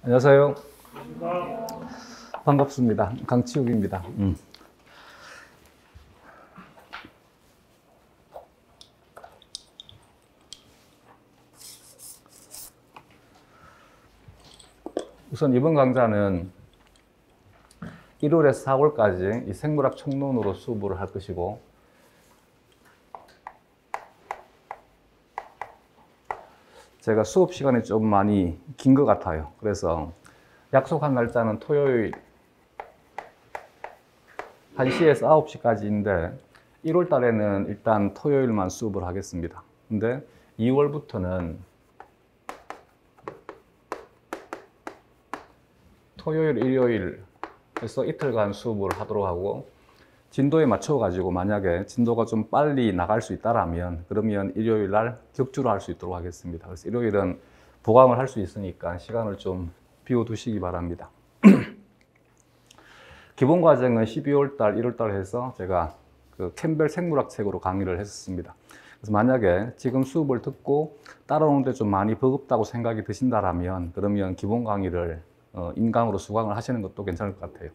안녕하세요. 반갑습니다. 강치욱입니다. 우선 이번 강좌는 1월에서 4월까지 이 생물학 총론으로 수업을 할 것이고, 제가 수업 시간이 좀 많이 긴 것 같아요. 그래서 약속한 날짜는 토요일 1시에서 9시까지인데 1월 달에는 일단 토요일만 수업을 하겠습니다. 근데 2월부터는 토요일, 일요일 해서 이틀간 수업을 하도록 하고, 진도에 맞춰 가지고 만약에 진도가 좀 빨리 나갈 수 있다라면 그러면 일요일 날 격주로 할 수 있도록 하겠습니다. 그래서 일요일은 보강을 할 수 있으니까 시간을 좀 비워두시기 바랍니다. 기본 과정은 12월 달, 1월 달 해서 제가 그 캠벨 생물학 책으로 강의를 했었습니다. 그래서 만약에 지금 수업을 듣고 따라오는데 좀 많이 버겁다고 생각이 드신다라면 그러면 기본 강의를 인강으로 수강을 하시는 것도 괜찮을 것 같아요.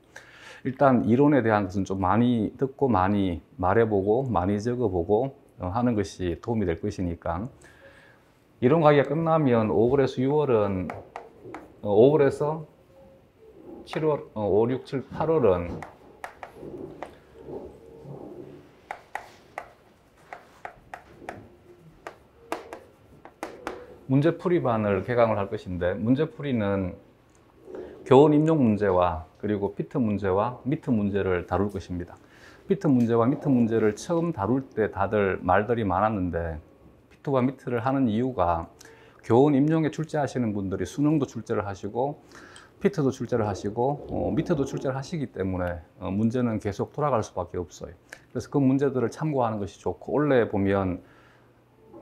일단 이론에 대한 것은 좀 많이 듣고 많이 말해보고 많이 적어보고 하는 것이 도움이 될 것이니까, 이론 강의가 끝나면 5월에서 6월은 5월에서 7월, 5, 6, 7, 8월은 문제풀이반을 개강을 할 것인데, 문제풀이는 교원 임용 문제와 그리고 피트 문제와 미트 문제를 다룰 것입니다. 피트 문제와 미트 문제를 처음 다룰 때 다들 말들이 많았는데, 피트와 미트를 하는 이유가 교원 임용에 출제하시는 분들이 수능도 출제를 하시고 피트도 출제를 하시고 미트도 출제를 하시기 때문에 문제는 계속 돌아갈 수밖에 없어요. 그래서 그 문제들을 참고하는 것이 좋고, 원래 보면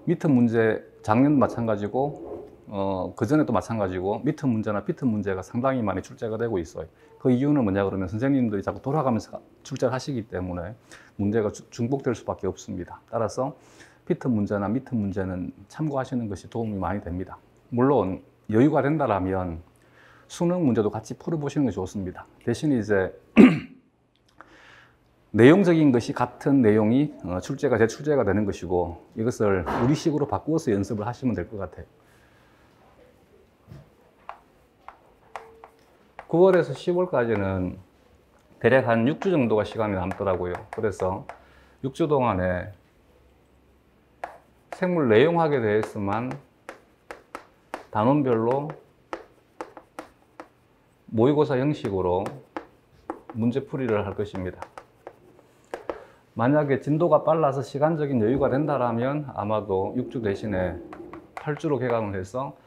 미트 문제 작년도 마찬가지고 그 전에도 마찬가지고 미트 문제나 피트 문제가 상당히 많이 출제가 되고 있어요. 그 이유는 뭐냐 그러면 선생님들이 자꾸 돌아가면서 출제를 하시기 때문에 문제가 중복될 수밖에 없습니다. 따라서 피트 문제나 미트 문제는 참고하시는 것이 도움이 많이 됩니다. 물론 여유가 된다라면 수능 문제도 같이 풀어보시는 것이 좋습니다. 대신 이제 내용적인 것이 같은 내용이 재출제가 되는 것이고, 이것을 우리식으로 바꾸어서 연습을 하시면 될 것 같아요. 9월에서 10월까지는 대략 한 6주 정도가 시간이 남더라고요. 그래서 6주 동안에 생물 내용학에 대해서만 단원별로 모의고사 형식으로 문제풀이를 할 것입니다. 만약에 진도가 빨라서 시간적인 여유가 된다면 아마도 6주 대신에 8주로 개강을 해서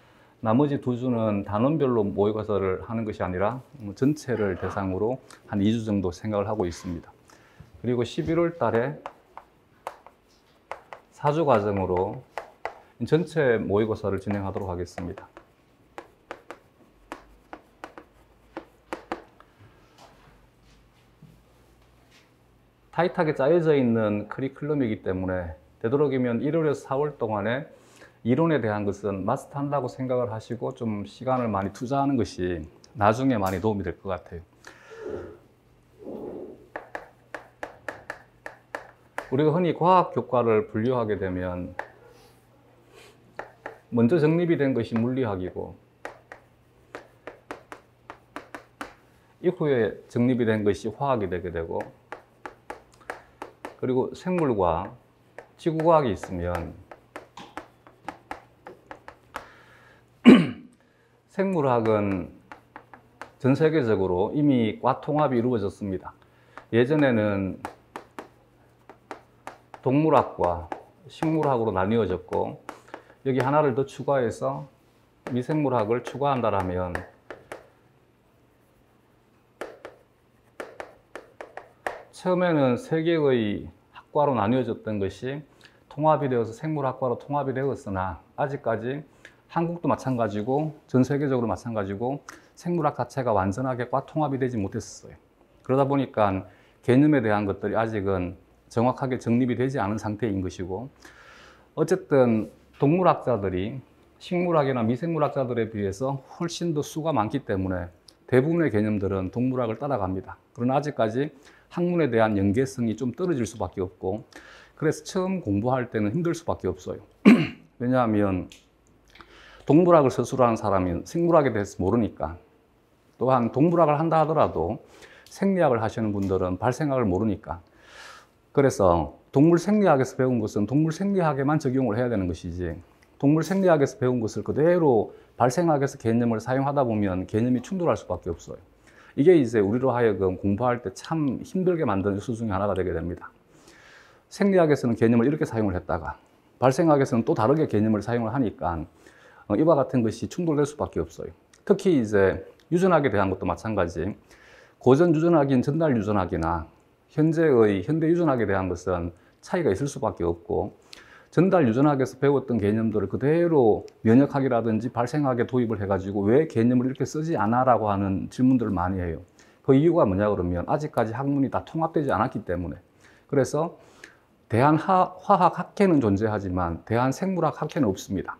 나머지 2주는 단원별로 모의고사를 하는 것이 아니라 전체를 대상으로 한 2주 정도 생각을 하고 있습니다. 그리고 11월 달에 4주 과정으로 전체 모의고사를 진행하도록 하겠습니다. 타이트하게 짜여져 있는 커리큘럼이기 때문에 되도록이면 1월에서 4월 동안에 이론에 대한 것은 마스터한다고 생각을 하시고 좀 시간을 많이 투자하는 것이 나중에 많이 도움이 될 것 같아요. 우리가 흔히 과학 교과를 분류하게 되면 먼저 정립이 된 것이 물리학이고 이후에 정립이 된 것이 화학이 되게 되고, 그리고 생물과 지구과학이 있으면 생물학은 전 세계적으로 이미 과 통합이 이루어졌습니다. 예전에는 동물학과 식물학으로 나뉘어졌고, 여기 하나를 더 추가해서 미생물학을 추가한다면 처음에는 3개의 학과로 나뉘어졌던 것이 통합이 되어서 생물학과로 통합이 되었으나, 아직까지 한국도 마찬가지고 전 세계적으로 마찬가지고 생물학 자체가 완전하게 과 통합이 되지 못했어요. 그러다 보니까 개념에 대한 것들이 아직은 정확하게 정립이 되지 않은 상태인 것이고, 어쨌든 동물학자들이 식물학이나 미생물학자들에 비해서 훨씬 더 수가 많기 때문에 대부분의 개념들은 동물학을 따라갑니다. 그러나 아직까지 학문에 대한 연계성이 좀 떨어질 수밖에 없고, 그래서 처음 공부할 때는 힘들 수밖에 없어요. 왜냐하면 동물학을 스스로 하는 사람이 생물학에 대해서 모르니까. 또한 동물학을 한다 하더라도 생리학을 하시는 분들은 발생학을 모르니까. 그래서 동물 생리학에서 배운 것은 동물 생리학에만 적용을 해야 되는 것이지, 동물 생리학에서 배운 것을 그대로 발생학에서 개념을 사용하다 보면 개념이 충돌할 수밖에 없어요. 이게 이제 우리로 하여금 공부할 때 참 힘들게 만드는 요소 중에 하나가 되게 됩니다. 생리학에서는 개념을 이렇게 사용을 했다가 발생학에서는 또 다르게 개념을 사용을 하니까 이와 같은 것이 충돌될 수밖에 없어요. 특히 이제 유전학에 대한 것도 마찬가지. 고전 유전학인 전달 유전학이나 현재의 현대 유전학에 대한 것은 차이가 있을 수밖에 없고, 전달 유전학에서 배웠던 개념들을 그대로 면역학이라든지 발생학에 도입을 해가지고 왜 개념을 이렇게 쓰지 않아라고 하는 질문들을 많이 해요. 그 이유가 뭐냐 그러면 아직까지 학문이 다 통합되지 않았기 때문에. 그래서 대한화학학회는 존재하지만 대한생물학학회는 없습니다.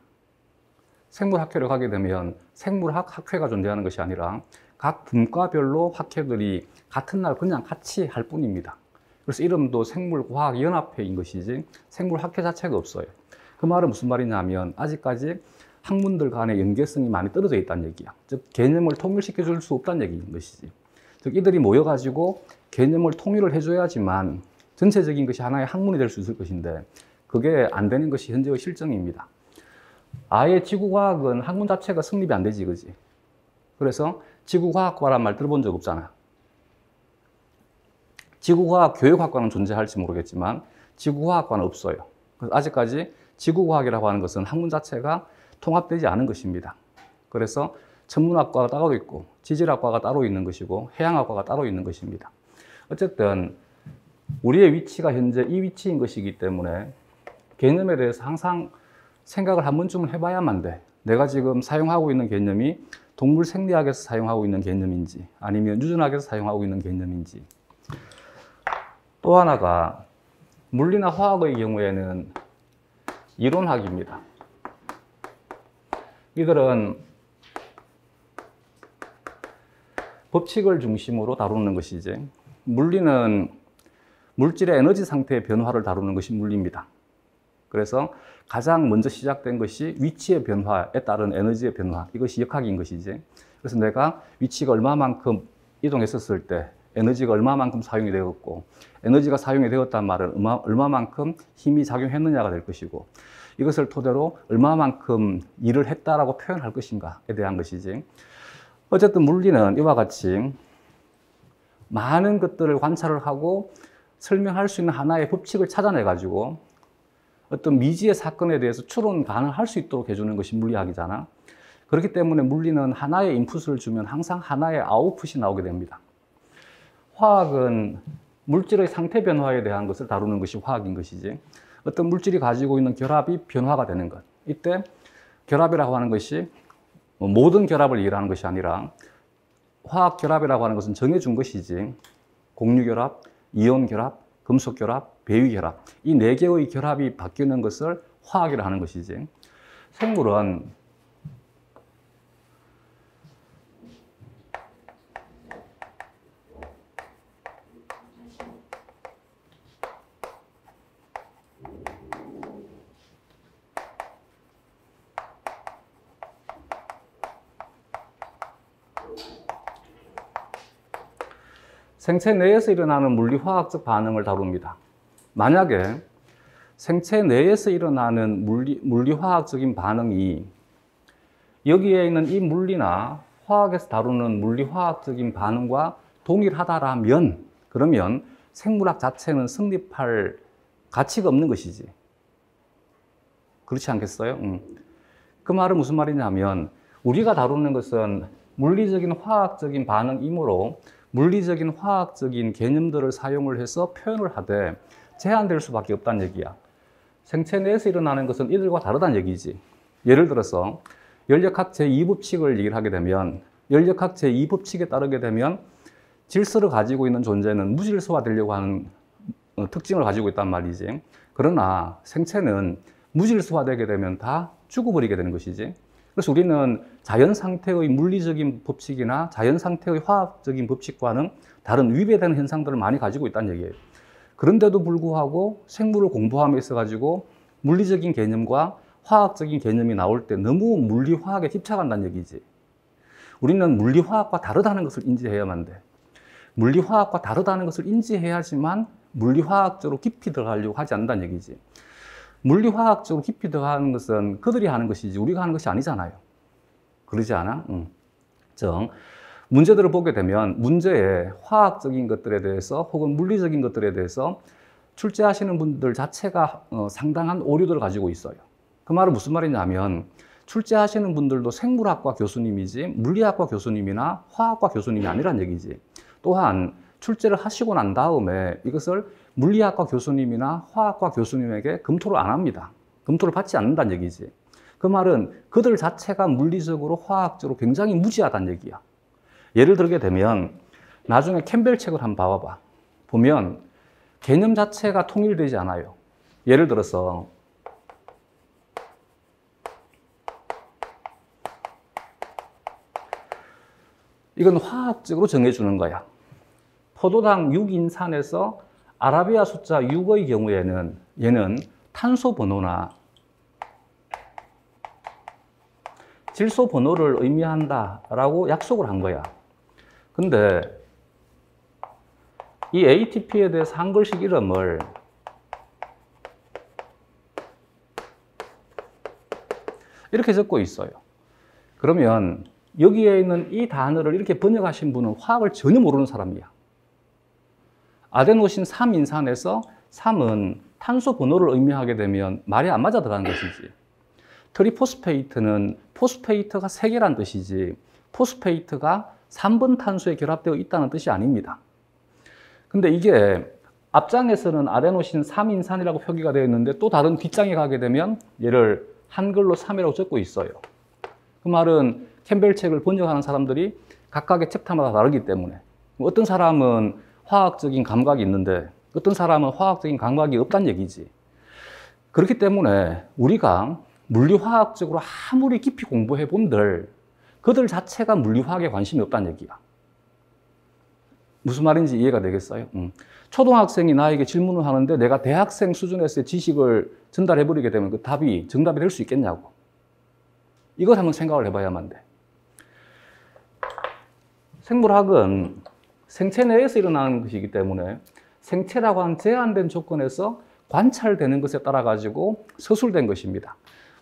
생물학회를 가게 되면 생물학학회가 존재하는 것이 아니라 각 분과별로 학회들이 같은 날 그냥 같이 할 뿐입니다. 그래서 이름도 생물과학연합회인 것이지 생물학회 자체가 없어요. 그 말은 무슨 말이냐면 아직까지 학문들 간의 연계성이 많이 떨어져 있다는 얘기야. 즉 개념을 통일시켜 줄 수 없다는 얘기인 것이지. 즉 이들이 모여가지고 개념을 통일을 해줘야지만 전체적인 것이 하나의 학문이 될 수 있을 것인데 그게 안 되는 것이 현재의 실정입니다. 아예 지구과학은 학문 자체가 성립이 안 되지, 그지? 그래서 지구과학과란 말 들어본 적 없잖아. 지구과학 교육학과는 존재할지 모르겠지만 지구과학과는 없어요. 그래서 아직까지 지구과학이라고 하는 것은 학문 자체가 통합되지 않은 것입니다. 그래서 천문학과가 따로 있고 지질학과가 따로 있는 것이고 해양학과가 따로 있는 것입니다. 어쨌든 우리의 위치가 현재 이 위치인 것이기 때문에 개념에 대해서 항상 생각을 한 번쯤은 해봐야만 돼. 내가 지금 사용하고 있는 개념이 동물 생리학에서 사용하고 있는 개념인지 아니면 유전학에서 사용하고 있는 개념인지. 또 하나가 물리나 화학의 경우에는 이론학입니다. 이들은 법칙을 중심으로 다루는 것이지, 물리는 물질의 에너지 상태의 변화를 다루는 것이 물리입니다. 그래서 가장 먼저 시작된 것이 위치의 변화에 따른 에너지의 변화, 이것이 역학인 것이지. 그래서 내가 위치가 얼마만큼 이동했었을 때 에너지가 얼마만큼 사용이 되었고, 에너지가 사용이 되었단 말은 얼마만큼 힘이 작용했느냐가 될 것이고, 이것을 토대로 얼마만큼 일을 했다라고 표현할 것인가에 대한 것이지. 어쨌든 물리는 이와 같이 많은 것들을 관찰을 하고 설명할 수 있는 하나의 법칙을 찾아내가지고 어떤 미지의 사건에 대해서 추론 가능할 수 있도록 해주는 것이 물리학이잖아. 그렇기 때문에 물리는 하나의 인풋을 주면 항상 하나의 아웃풋이 나오게 됩니다. 화학은 물질의 상태 변화에 대한 것을 다루는 것이 화학인 것이지, 어떤 물질이 가지고 있는 결합이 변화가 되는 것. 이때 결합이라고 하는 것이 모든 결합을 얘기하는 것이 아니라 화학 결합이라고 하는 것은 정해준 것이지, 공유결합, 이온결합, 금속결합, 배위결합, 이 4개의 결합이 바뀌는 것을 화학이라 하는 것이지. 생물은 생체 내에서 일어나는 물리화학적 반응을 다룹니다. 만약에 생체 내에서 일어나는 물리화학적인 반응이 여기에 있는 이 물리나 화학에서 다루는 물리화학적인 반응과 동일하다라면, 그러면 생물학 자체는 성립할 가치가 없는 것이지. 그렇지 않겠어요? 그 말은 무슨 말이냐면, 우리가 다루는 것은 물리적인 화학적인 반응이므로 물리적인 화학적인 개념들을 사용을 해서 표현을 하되 제한될 수밖에 없다는 얘기야. 생체 내에서 일어나는 것은 이들과 다르다는 얘기지. 예를 들어서 열역학 제2법칙을 얘기를 하게 되면, 열역학 제2법칙에 따르게 되면 질서를 가지고 있는 존재는 무질서화되려고 하는 특징을 가지고 있단 말이지. 그러나 생체는 무질서화되게 되면 다 죽어버리게 되는 것이지. 그래서 우리는 자연 상태의 물리적인 법칙이나 자연 상태의 화학적인 법칙과는 다른 위배되는 현상들을 많이 가지고 있다는 얘기예요. 그런데도 불구하고 생물을 공부함에 있어 가지고 물리적인 개념과 화학적인 개념이 나올 때 너무 물리화학에 집착한다는 얘기지. 우리는 물리화학과 다르다는 것을 인지해야만 돼. 물리화학과 다르다는 것을 인지해야지만 물리화학적으로 깊이 들어가려고 하지 않는다는 얘기지. 물리화학적으로 깊이 들어가는 것은 그들이 하는 것이지 우리가 하는 것이 아니잖아요. 그러지 않아? 문제들을 보게 되면 문제의 화학적인 것들에 대해서 혹은 물리적인 것들에 대해서 출제하시는 분들 자체가 상당한 오류들을 가지고 있어요. 그 말은 무슨 말이냐면 출제하시는 분들도 생물학과 교수님이지 물리학과 교수님이나 화학과 교수님이 아니란 얘기지. 또한 출제를 하시고 난 다음에 이것을 물리학과 교수님이나 화학과 교수님에게 검토를 안 합니다. 검토를 받지 않는다는 얘기지. 그 말은 그들 자체가 물리적으로 화학적으로 굉장히 무지하다는 얘기야. 예를 들게 되면 나중에 캠벨 책을 한번 봐봐. 보면 개념 자체가 통일되지 않아요. 예를 들어서 이건 화학적으로 정해주는 거야. 포도당 6인산에서 아라비아 숫자 6의 경우에는 얘는 탄소 번호나 질소 번호를 의미한다라고 약속을 한 거야. 근데 이 ATP에 대해서 한글식 이름을 이렇게 적고 있어요. 그러면 여기에 있는 이 단어를 이렇게 번역하신 분은 화학을 전혀 모르는 사람이야. 아데노신 3인산에서 3은 탄소 번호를 의미하게 되면 말이 안 맞아 들어가는 것이지. 트리포스페이트는 포스페이트가 3개란 뜻이지 포스페이트가 3번 탄소에 결합되어 있다는 뜻이 아닙니다. 근데 이게 앞장에서는 아데노신 3인산이라고 표기가 되어 있는데 또 다른 뒷장에 가게 되면 얘를 한글로 3이라고 적고 있어요. 그 말은 캠벨 책을 번역하는 사람들이 각각의 챕터마다 다르기 때문에 어떤 사람은 화학적인 감각이 있는데 어떤 사람은 화학적인 감각이 없다는 얘기지. 그렇기 때문에 우리가 물리화학적으로 아무리 깊이 공부해 본들 그들 자체가 물리화학에 관심이 없다는 얘기야. 무슨 말인지 이해가 되겠어요? 초등학생이 나에게 질문을 하는데 내가 대학생 수준에서의 지식을 전달해 버리게 되면 그 답이 정답이 될 수 있겠냐고. 이걸 한번 생각을 해봐야만 돼. 생물학은 생체 내에서 일어나는 것이기 때문에 생체라고 하는 제한된 조건에서 관찰되는 것에 따라 가지고 서술된 것입니다.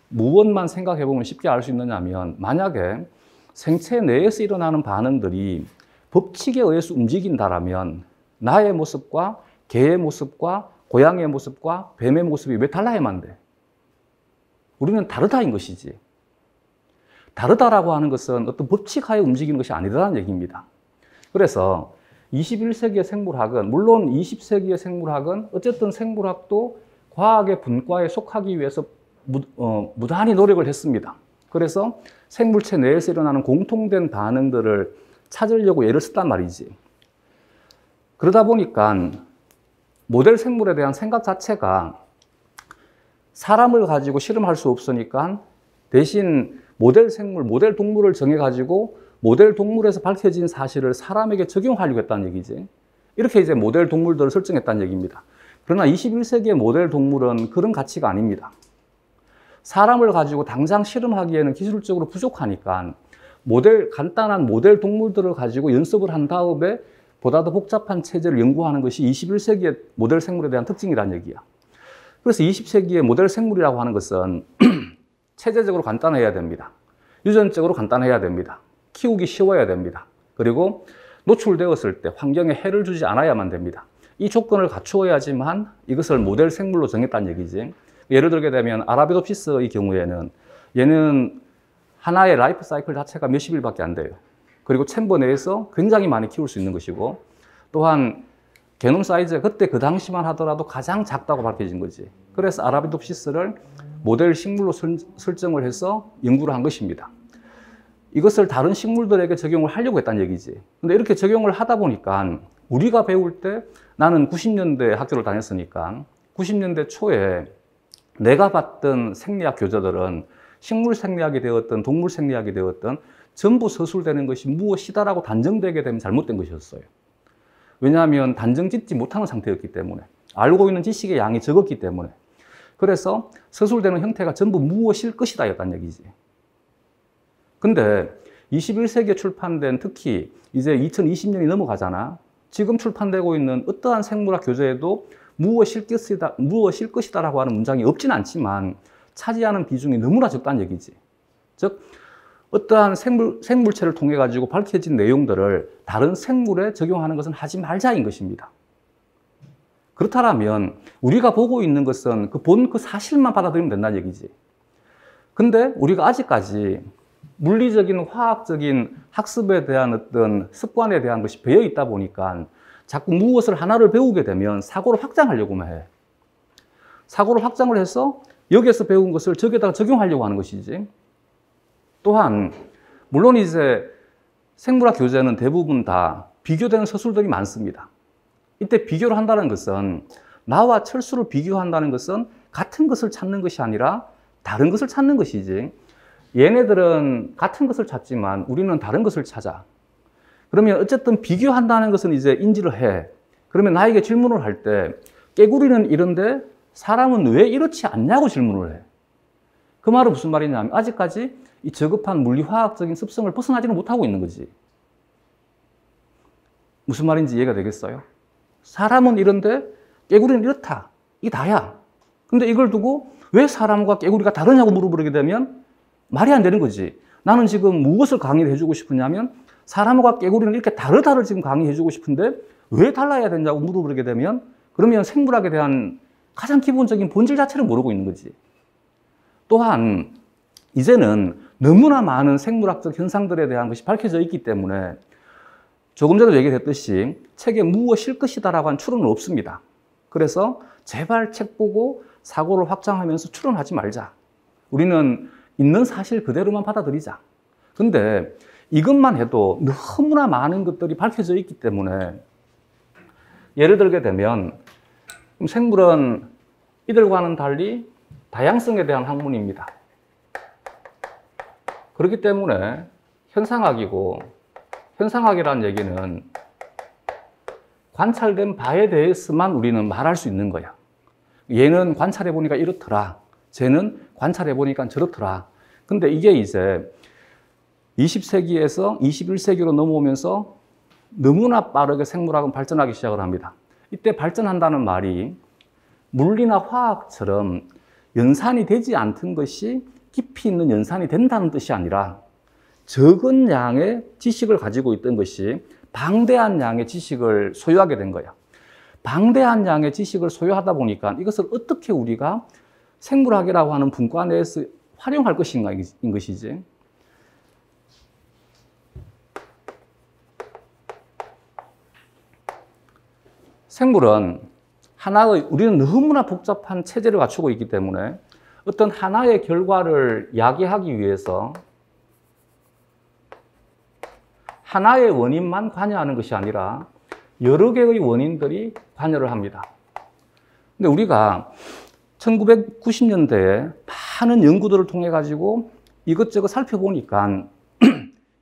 무엇만 생각해 보면 쉽게 알 수 있느냐면 만약에 생체 내에서 일어나는 반응들이 법칙에 의해서 움직인다라면 나의 모습과 개의 모습과 고양이의 모습과 뱀의 모습이 왜 달라야만 돼? 우리는 다르다인 것이지. 다르다라고 하는 것은 어떤 법칙하에 움직이는 것이 아니라는 얘기입니다. 그래서 21세기의 생물학은 물론 20세기의 생물학은 어쨌든 생물학도 과학의 분과에 속하기 위해서 무단히 노력을 했습니다. 그래서 생물체 내에서 일어나는 공통된 반응들을 찾으려고 애를 썼단 말이지. 그러다 보니까 모델 생물에 대한 생각 자체가 사람을 가지고 실험할 수 없으니까 대신 모델 생물, 모델 동물을 정해가지고 모델 동물에서 밝혀진 사실을 사람에게 적용하려고 했다는 얘기지. 이렇게 이제 모델 동물들을 설정했다는 얘기입니다. 그러나 21세기의 모델 동물은 그런 가치가 아닙니다. 사람을 가지고 당장 실험하기에는 기술적으로 부족하니까 간단한 모델 동물들을 가지고 연습을 한 다음에 보다 더 복잡한 체제를 연구하는 것이 21세기의 모델 생물에 대한 특징이라는 얘기야. 그래서 20세기의 모델 생물이라고 하는 것은 체제적으로 간단해야 됩니다. 유전적으로 간단해야 됩니다. 키우기 쉬워야 됩니다. 그리고 노출되었을 때 환경에 해를 주지 않아야만 됩니다. 이 조건을 갖추어야지만 이것을 모델 생물로 정했다는 얘기지. 예를 들게 되면 아라비도피스의 경우에는 얘는 하나의 라이프 사이클 자체가 몇십 일밖에 안 돼요. 그리고 챔버 내에서 굉장히 많이 키울 수 있는 것이고 또한 게놈 사이즈가 그때 그 당시만 하더라도 가장 작다고 밝혀진 거지. 그래서 아라비도피스를 모델 식물로 설정을 해서 연구를 한 것입니다. 이것을 다른 식물들에게 적용을 하려고 했다는 얘기지. 근데 이렇게 적용을 하다 보니까 우리가 배울 때 나는 90년대 학교를 다녔으니까 90년대 초에 내가 봤던 생리학 교재들은 식물 생리학이 되었던 동물 생리학이 되었던 전부 서술되는 것이 무엇이다라고 단정되게 되면 잘못된 것이었어요. 왜냐하면 단정 짓지 못하는 상태였기 때문에, 알고 있는 지식의 양이 적었기 때문에. 그래서 서술되는 형태가 전부 무엇일 것이다 였단 얘기지. 근데 21세기에 출판된, 특히 이제 2020년이 넘어가잖아. 지금 출판되고 있는 어떠한 생물학 교재에도 무엇일 것이다라고 하는 문장이 없진 않지만 차지하는 비중이 너무나 적다는 얘기지. 즉 어떠한 생물체를 통해 가지고 밝혀진 내용들을 다른 생물에 적용하는 것은 하지 말자인 것입니다. 그렇다면 우리가 보고 있는 것은 그 사실만 받아들이면 된다는 얘기지. 근데 우리가 아직까지 물리적인, 화학적인 학습에 대한 어떤 습관에 대한 것이 배어 있다 보니까 자꾸 무엇을 하나를 배우게 되면 사고를 확장하려고만 해. 사고를 확장을 해서 여기에서 배운 것을 저기에다가 적용하려고 하는 것이지. 또한 물론 이제 생물학 교재는 대부분 다 비교되는 서술들이 많습니다. 이때 비교를 한다는 것은, 나와 철수를 비교한다는 것은 같은 것을 찾는 것이 아니라 다른 것을 찾는 것이지, 얘네들은 같은 것을 찾지만 우리는 다른 것을 찾아. 그러면 어쨌든 비교한다는 것은 이제 인지를 해. 그러면 나에게 질문을 할 때 깨구리는 이런데 사람은 왜 이렇지 않냐고 질문을 해. 그 말은 무슨 말이냐면 아직까지 이 저급한 물리화학적인 습성을 벗어나지는 못하고 있는 거지. 무슨 말인지 이해가 되겠어요? 사람은 이런데 깨구리는 이렇다. 이게 다야. 근데 이걸 두고 왜 사람과 깨구리가 다르냐고 물어보게 되면 말이 안 되는 거지. 나는 지금 무엇을 강의를 해주고 싶으냐면 사람과 깨구리는 이렇게 다르다를 지금 강의해주고 싶은데 왜 달라야 되냐고 물어보게 되면 그러면 생물학에 대한 가장 기본적인 본질 자체를 모르고 있는 거지. 또한 이제는 너무나 많은 생물학적 현상들에 대한 것이 밝혀져 있기 때문에 조금 전에 얘기했듯이 책에 무엇일 것이다라고 한 추론은 없습니다. 그래서 제발 책 보고 사고를 확장하면서 추론하지 말자. 우리는 있는 사실 그대로만 받아들이자. 근데 이것만 해도 너무나 많은 것들이 밝혀져 있기 때문에 예를 들게 되면 생물은 이들과는 달리 다양성에 대한 학문입니다. 그렇기 때문에 현상학이고, 현상학이라는 얘기는 관찰된 바에 대해서만 우리는 말할 수 있는 거야. 얘는 관찰해 보니까 이렇더라. 쟤는 관찰해 보니까 저렇더라. 근데 이게 이제 20세기에서 21세기로 넘어오면서 너무나 빠르게 생물학은 발전하기 시작을 합니다. 이때 발전한다는 말이 물리나 화학처럼 연산이 되지 않던 것이 깊이 있는 연산이 된다는 뜻이 아니라 적은 양의 지식을 가지고 있던 것이 방대한 양의 지식을 소유하게 된 거야. 방대한 양의 지식을 소유하다 보니까 이것을 어떻게 우리가 생물학이라고 하는 분과 내에서 활용할 것인가인 것이지. 생물은 우리는 너무나 복잡한 체제를 갖추고 있기 때문에 어떤 하나의 결과를 야기하기 위해서 하나의 원인만 관여하는 것이 아니라 여러 개의 원인들이 관여를 합니다. 근데 우리가 1990년대에 많은 연구들을 통해 가지고 이것저것 살펴보니까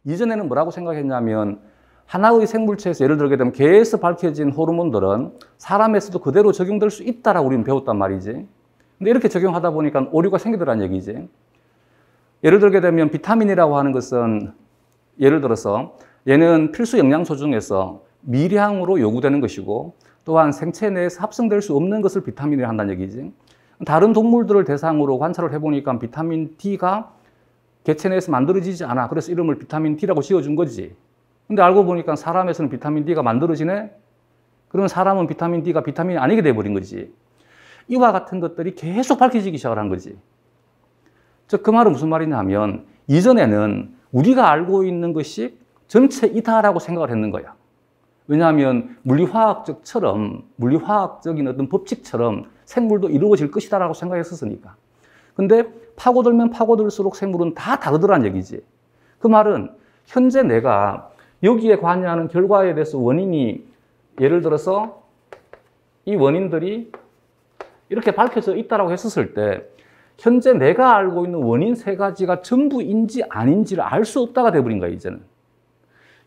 이전에는 뭐라고 생각했냐면 하나의 생물체에서 예를 들게 되면 개에서 밝혀진 호르몬들은 사람에서도 그대로 적용될 수 있다라고 우리는 배웠단 말이지. 근데 이렇게 적용하다 보니까 오류가 생기더란 얘기지. 예를 들게 되면 비타민이라고 하는 것은 예를 들어서 얘는 필수 영양소 중에서 미량으로 요구되는 것이고 또한 생체 내에서 합성될 수 없는 것을 비타민이라 한다는 얘기지. 다른 동물들을 대상으로 관찰을 해보니까 비타민 D가 개체 내에서 만들어지지 않아. 그래서 이름을 비타민 D라고 지어준 거지. 근데 알고 보니까 사람에서는 비타민 D가 만들어지네? 그러면 사람은 비타민 D가 비타민이 아니게 돼버린 거지. 이와 같은 것들이 계속 밝혀지기 시작을 한 거지. 즉, 그 말은 무슨 말이냐 하면 이전에는 우리가 알고 있는 것이 전체 이다라고 생각을 했는 거야. 왜냐하면 물리화학적인 어떤 법칙처럼 생물도 이루어질 것이다라고 생각했었으니까. 근데 파고들면 파고들수록 생물은 다 다르더란 얘기지. 그 말은 현재 내가 여기에 관여하는 결과에 대해서 원인이 예를 들어서 이 원인들이 이렇게 밝혀져 있다라고 했었을 때 현재 내가 알고 있는 원인 세 가지가 전부인지 아닌지를 알 수 없다가 돼버린 거예요, 이제는.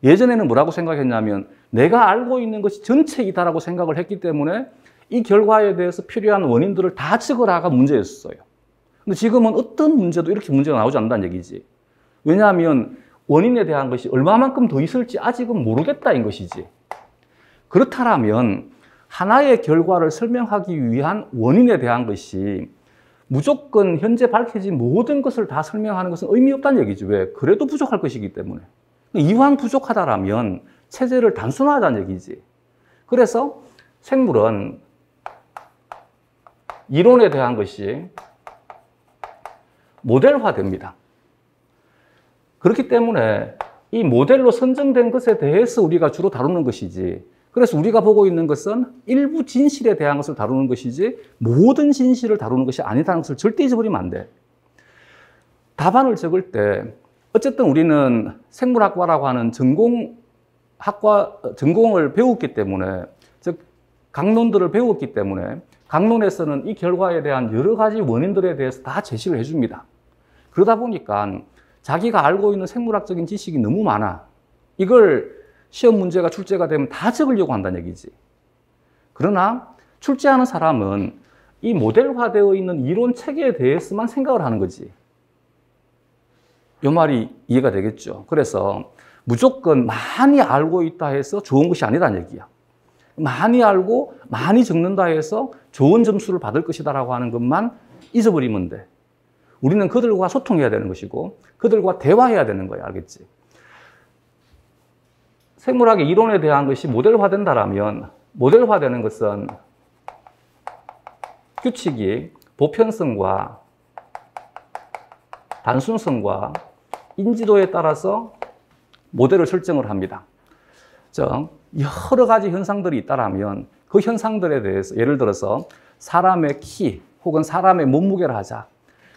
예전에는 뭐라고 생각했냐면 내가 알고 있는 것이 전체이다라고 생각을 했기 때문에 이 결과에 대해서 필요한 원인들을 다 적으라가 문제였어요. 근데 지금은 어떤 문제도 이렇게 문제가 나오지 않는다는 얘기지. 왜냐하면 원인에 대한 것이 얼마만큼 더 있을지 아직은 모르겠다인 것이지. 그렇다면 하나의 결과를 설명하기 위한 원인에 대한 것이 무조건 현재 밝혀진 모든 것을 다 설명하는 것은 의미 없다는 얘기지. 왜? 그래도 부족할 것이기 때문에. 이왕 부족하다라면 체제를 단순화하자는 얘기지. 그래서 생물은 이론에 대한 것이 모델화됩니다. 그렇기 때문에 이 모델로 선정된 것에 대해서 우리가 주로 다루는 것이지, 그래서 우리가 보고 있는 것은 일부 진실에 대한 것을 다루는 것이지 모든 진실을 다루는 것이 아니다는 것을 절대 잊어버리면 안 돼. 답안을 적을 때 어쨌든 우리는 생물학과라고 하는 전공을 배웠기 때문에, 즉 강론들을 배웠기 때문에 강론에서는 이 결과에 대한 여러 가지 원인들에 대해서 다 제시를 해줍니다. 그러다 보니까 자기가 알고 있는 생물학적인 지식이 너무 많아. 이걸 시험 문제가 출제가 되면 다 적으려고 한다는 얘기지. 그러나 출제하는 사람은 이 모델화되어 있는 이론 체계에 대해서만 생각을 하는 거지. 이 말이 이해가 되겠죠. 그래서 무조건 많이 알고 있다 해서 좋은 것이 아니라는 얘기야. 많이 알고 많이 적는다 해서 좋은 점수를 받을 것이다라고 하는 것만 잊어버리면 돼. 우리는 그들과 소통해야 되는 것이고 그들과 대화해야 되는 거야. 알겠지? 생물학의 이론에 대한 것이 모델화된다라면, 모델화되는 것은 규칙이 보편성과 단순성과 인지도에 따라서 모델을 설정을 합니다. 즉, 여러 가지 현상들이 있다라면 그 현상들에 대해서, 예를 들어서 사람의 키 혹은 사람의 몸무게를 하자.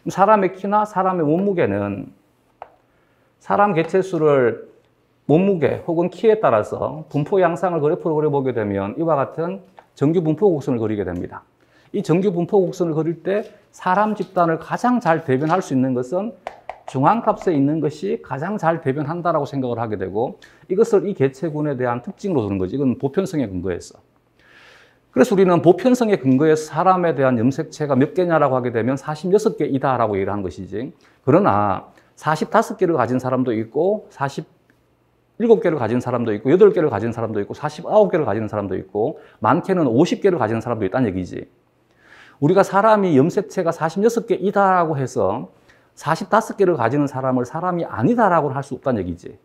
사람의 키나 사람의 몸무게는 사람 개체수를 몸무게 혹은 키에 따라서 분포 양상을 그래프로 그려보게 되면 이와 같은 정규 분포 곡선을 그리게 됩니다. 이 정규 분포 곡선을 그릴 때 사람 집단을 가장 잘 대변할 수 있는 것은 중앙값에 있는 것이 가장 잘 대변한다라고 생각을 하게 되고, 이것을 이 개체군에 대한 특징으로 두는 거지. 이건 보편성에 근거해서. 그래서 우리는 보편성에 근거해서 사람에 대한 염색체가 몇 개냐라고 하게 되면 46개이다라고 얘기를 하는 것이지. 그러나 45개를 가진 사람도 있고 47개를 가진 사람도 있고 8개를 가진 사람도 있고 49개를 가지는 사람도 있고 많게는 50개를 가지는 사람도 있다는 얘기지. 우리가 사람이 염색체가 46개이다라고 해서 45개를 가지는 사람을 사람이 아니다라고 할 수 없다는 얘기지.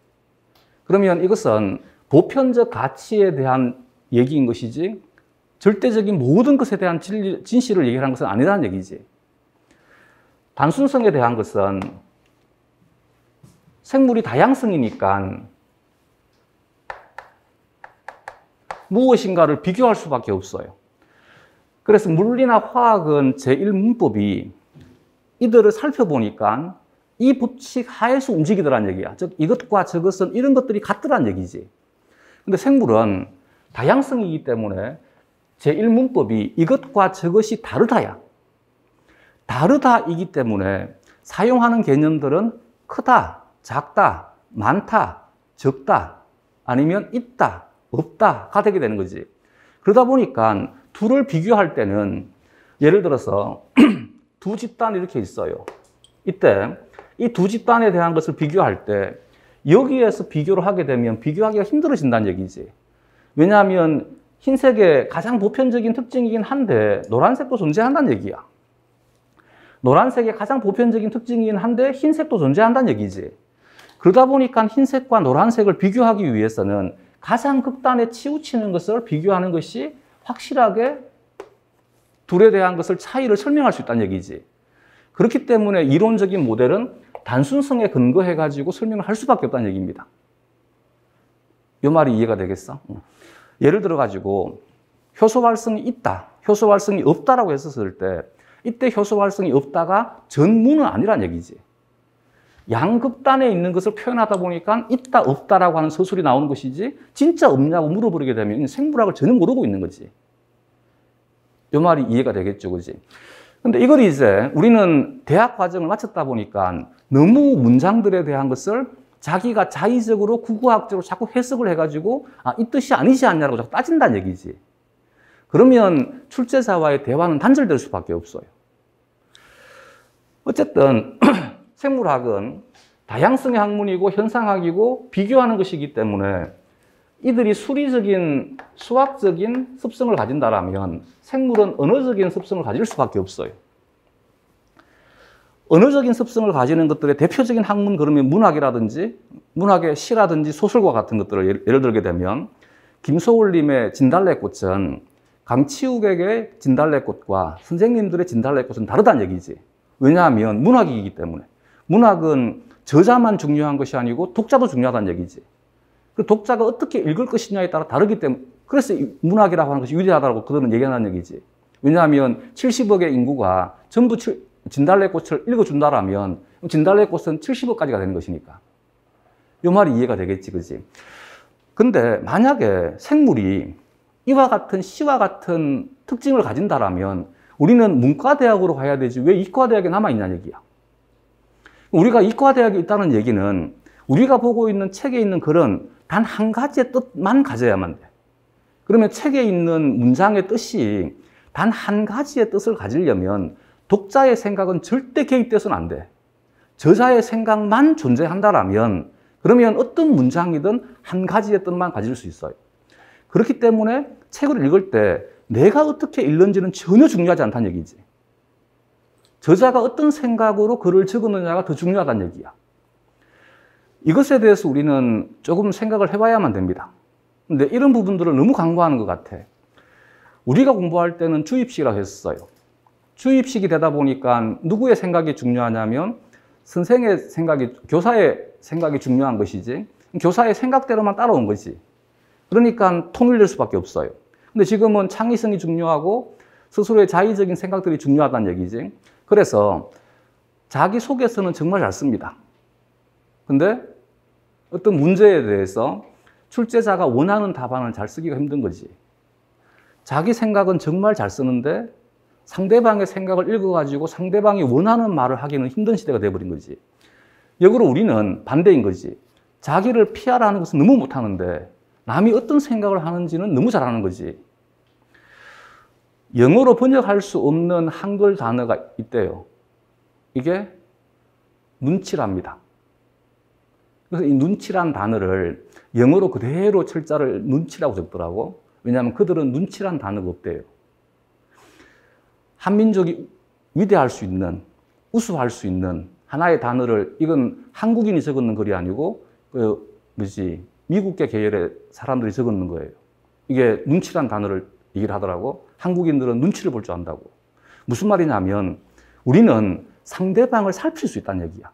그러면 이것은 보편적 가치에 대한 얘기인 것이지 절대적인 모든 것에 대한 진실을 얘기하는 것은 아니라는 얘기지. 단순성에 대한 것은 생물이 다양성이니까 무엇인가를 비교할 수밖에 없어요. 그래서 물리나 화학은 제1문법이 이들을 살펴보니까 이 법칙 하에서 움직이더란 얘기야. 즉 이것과 저것은 이런 것들이 같더란 얘기지. 근데 생물은 다양성이기 때문에 제1문법이 이것과 저것이 다르다야. 다르다이기 때문에 사용하는 개념들은 크다, 작다, 많다, 적다, 아니면 있다, 없다가 되게 되는 거지. 그러다 보니까 둘을 비교할 때는 예를 들어서 두 집단이 이렇게 있어요. 이때 이 두 집단에 대한 것을 비교할 때 여기에서 비교를 하게 되면 비교하기가 힘들어진다는 얘기지. 왜냐하면 흰색의 가장 보편적인 특징이긴 한데 노란색도 존재한다는 얘기야. 노란색의 가장 보편적인 특징이긴 한데 흰색도 존재한다는 얘기지. 그러다 보니까 흰색과 노란색을 비교하기 위해서는 가장 극단에 치우치는 것을 비교하는 것이 확실하게 둘에 대한 것을 차이를 설명할 수 있다는 얘기지. 그렇기 때문에 이론적인 모델은 단순성에 근거해가지고 설명을 할 수밖에 없다는 얘기입니다. 이 말이 이해가 되겠어? 예를 들어가지고 효소 활성이 있다, 효소 활성이 없다라고 했었을 때 이때 효소 활성이 없다가 전무는 아니란 얘기지. 양극단에 있는 것을 표현하다 보니까 있다, 없다라고 하는 서술이 나오는 것이지 진짜 없냐고 물어보게 되면 생물학을 전혀 모르고 있는 거지. 이 말이 이해가 되겠죠, 그지? 근데 이걸 이제 우리는 대학 과정을 마쳤다 보니까 너무 문장들에 대한 것을 자기가 자의적으로 구구학적으로 자꾸 해석을 해가지고 이 뜻이 아니지 않냐고 자꾸 따진다는 얘기지. 그러면 출제자와의 대화는 단절될 수밖에 없어요. 어쨌든 생물학은 다양성의 학문이고 현상학이고 비교하는 것이기 때문에 이들이 수리적인 수학적인 습성을 가진다라면 생물은 언어적인 습성을 가질 수밖에 없어요. 언어적인 습성을 가지는 것들의 대표적인 학문, 그러면 문학이라든지 문학의 시라든지 소설과 같은 것들을 예를 들게 되면 김소월님의 진달래꽃은 강치욱에게 진달래꽃과 선생님들의 진달래꽃은 다르다는 얘기지. 왜냐하면 문학이기 때문에. 문학은 저자만 중요한 것이 아니고 독자도 중요하다는 얘기지. 그 독자가 어떻게 읽을 것이냐에 따라 다르기 때문에, 그래서 문학이라고 하는 것이 위대하다고 그들은 얘기하는 얘기지. 왜냐하면 70억의 인구가 전부 진달래꽃을 읽어준다라면 진달래꽃은 70억까지가 되는 것이니까. 이 말이 이해가 되겠지, 그지? 근데 만약에 생물이 이와 같은 시와 같은 특징을 가진다라면 우리는 문과대학으로 가야 되지 왜 이과대학에 남아있냐는 얘기야. 우리가 이과대학에 있다는 얘기는 우리가 보고 있는 책에 있는 글은 단 한 가지의 뜻만 가져야만 돼. 그러면 책에 있는 문장의 뜻이 단 한 가지의 뜻을 가지려면 독자의 생각은 절대 개입돼서는 안 돼. 저자의 생각만 존재한다라면 그러면 어떤 문장이든 한 가지의 뜻만 가질 수 있어요. 그렇기 때문에 책을 읽을 때 내가 어떻게 읽는지는 전혀 중요하지 않다는 얘기지. 저자가 어떤 생각으로 글을 적었느냐가 더 중요하다는 얘기야. 이것에 대해서 우리는 조금 생각을 해봐야만 됩니다. 근데 이런 부분들을 너무 강조하는 것 같아. 우리가 공부할 때는 주입식이라고 했어요. 주입식이 되다 보니까 누구의 생각이 중요하냐면 선생의 생각이, 교사의 생각이 중요한 것이지 교사의 생각대로만 따라온 거지. 그러니까 통일될 수밖에 없어요. 근데 지금은 창의성이 중요하고 스스로의 자의적인 생각들이 중요하다는 얘기지. 그래서 자기소개서는 정말 잘 씁니다. 근데 어떤 문제에 대해서 출제자가 원하는 답안을 잘 쓰기가 힘든 거지. 자기 생각은 정말 잘 쓰는데 상대방의 생각을 읽어가지고 상대방이 원하는 말을 하기는 힘든 시대가 돼버린 거지. 역으로 우리는 반대인 거지. 자기를 피하라는 것은 너무 못하는데 남이 어떤 생각을 하는지는 너무 잘하는 거지. 영어로 번역할 수 없는 한글 단어가 있대요. 이게 눈치랍니다. 그래서 이 눈치란 단어를 영어로 그대로 철자를 눈치라고 적더라고. 왜냐하면 그들은 눈치란 단어가 없대요. 한민족이 위대할 수 있는, 우수할 수 있는 하나의 단어를, 이건 한국인이 적었는 글이 아니고 미국계 계열의 사람들이 적었는 거예요. 이게 눈치란 단어를 얘기를 하더라고. 한국인들은 눈치를 볼 줄 안다고. 무슨 말이냐면 우리는 상대방을 살필 수 있다는 얘기야.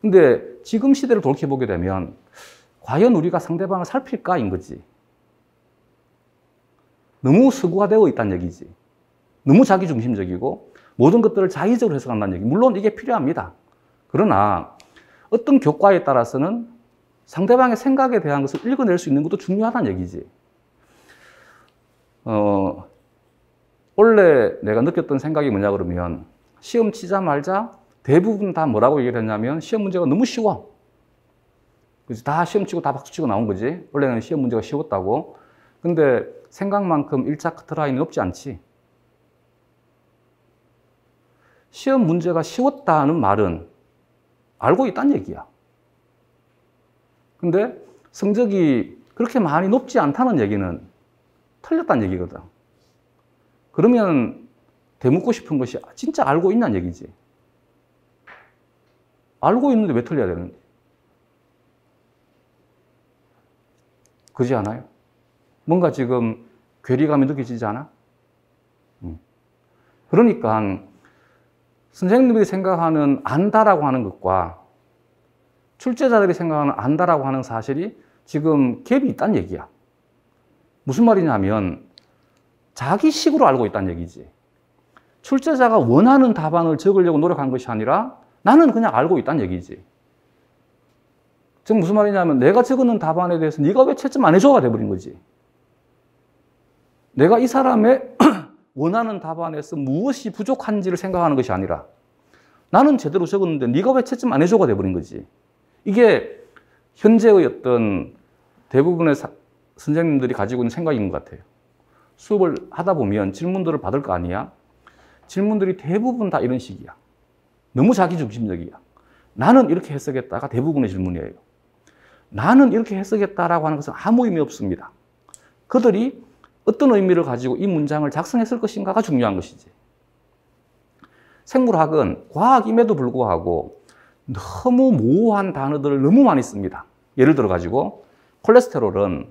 근데 지금 시대를 돌이켜보게 되면 과연 우리가 상대방을 살필까인 거지. 너무 서구화되어 있다는 얘기지. 너무 자기중심적이고 모든 것들을 자의적으로 해석한다는 얘기. 물론 이게 필요합니다. 그러나 어떤 교과에 따라서는 상대방의 생각에 대한 것을 읽어낼 수 있는 것도 중요하다는 얘기지. 원래 내가 느꼈던 생각이 뭐냐 그러면 시험 치자마자 대부분 다 뭐라고 얘기를 했냐면 시험 문제가 너무 쉬워. 그래서 다 시험 치고 다 박수 치고 나온 거지. 원래는 시험 문제가 쉬웠다고. 근데 생각만큼 1차 커트라인이 높지 않지. 시험 문제가 쉬웠다는 말은 알고 있다는 얘기야. 근데 성적이 그렇게 많이 높지 않다는 얘기는 틀렸다는 얘기거든. 그러면 되묻고 싶은 것이 진짜 알고 있냐는 얘기지. 알고 있는데 왜 틀려야 되는지. 그렇지 않아요? 뭔가 지금 괴리감이 느껴지지 않아? 그러니까 선생님들이 생각하는 안다라고 하는 것과 출제자들이 생각하는 안다라고 하는 사실이 지금 갭이 있다는 얘기야. 무슨 말이냐면 자기식으로 알고 있다는 얘기지. 출제자가 원하는 답안을 적으려고 노력한 것이 아니라 나는 그냥 알고 있다는 얘기지. 지금 무슨 말이냐면 내가 적어놓은 답안에 대해서 네가 왜 채점 안 해줘가 돼버린 거지. 내가 이 사람의 원하는 답안에서 무엇이 부족한지를 생각하는 것이 아니라 나는 제대로 적었는데 네가 왜 채점 안 해줘가 돼버린 거지. 이게 현재의 어떤 대부분의 선생님들이 가지고 있는 생각인 것 같아요. 수업을 하다 보면 질문들을 받을 거 아니야? 질문들이 대부분 다 이런 식이야. 너무 자기중심적이야. 나는 이렇게 해석했다가 대부분의 질문이에요. 나는 이렇게 해석했다라고 하는 것은 아무 의미 없습니다. 그들이 어떤 의미를 가지고 이 문장을 작성했을 것인가가 중요한 것이지. 생물학은 과학임에도 불구하고 너무 모호한 단어들을 너무 많이 씁니다. 예를 들어 가지고 콜레스테롤은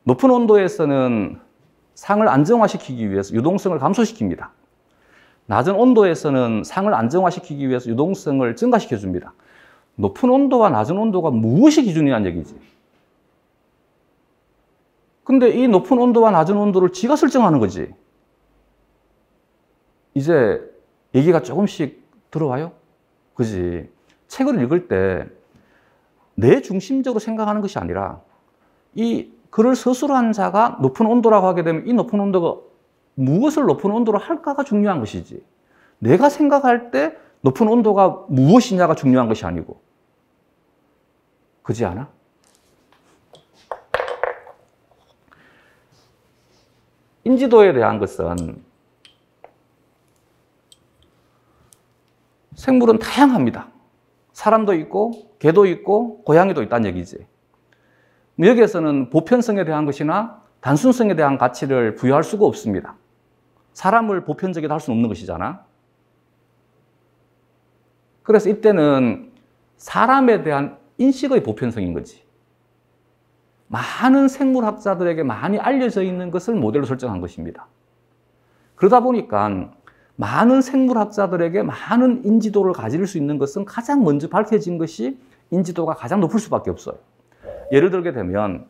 높은 온도에서는 상을 안정화시키기 위해서 유동성을 감소시킵니다. 낮은 온도에서는 상을 안정화시키기 위해서 유동성을 증가시켜줍니다. 높은 온도와 낮은 온도가 무엇이 기준이냐는 얘기지. 근데 이 높은 온도와 낮은 온도를 지가 설정하는 거지. 이제 얘기가 조금씩 들어와요? 그지? 책을 읽을 때 내 중심적으로 생각하는 것이 아니라 이 글을 서술한 자가 높은 온도라고 하게 되면 이 높은 온도가 무엇을 높은 온도로 할까가 중요한 것이지. 내가 생각할 때 높은 온도가 무엇이냐가 중요한 것이 아니고. 그지 않아? 인지도에 대한 것은 생물은 다양합니다. 사람도 있고 개도 있고 고양이도 있다는 얘기지. 여기에서는 보편성에 대한 것이나 단순성에 대한 가치를 부여할 수가 없습니다. 사람을 보편적이다 할 수는 없는 것이잖아. 그래서 이때는 사람에 대한 인식의 보편성인 거지. 많은 생물학자들에게 많이 알려져 있는 것을 모델로 설정한 것입니다. 그러다 보니까 많은 생물학자들에게 많은 인지도를 가질 수 있는 것은 가장 먼저 밝혀진 것이 인지도가 가장 높을 수밖에 없어요. 예를 들게 되면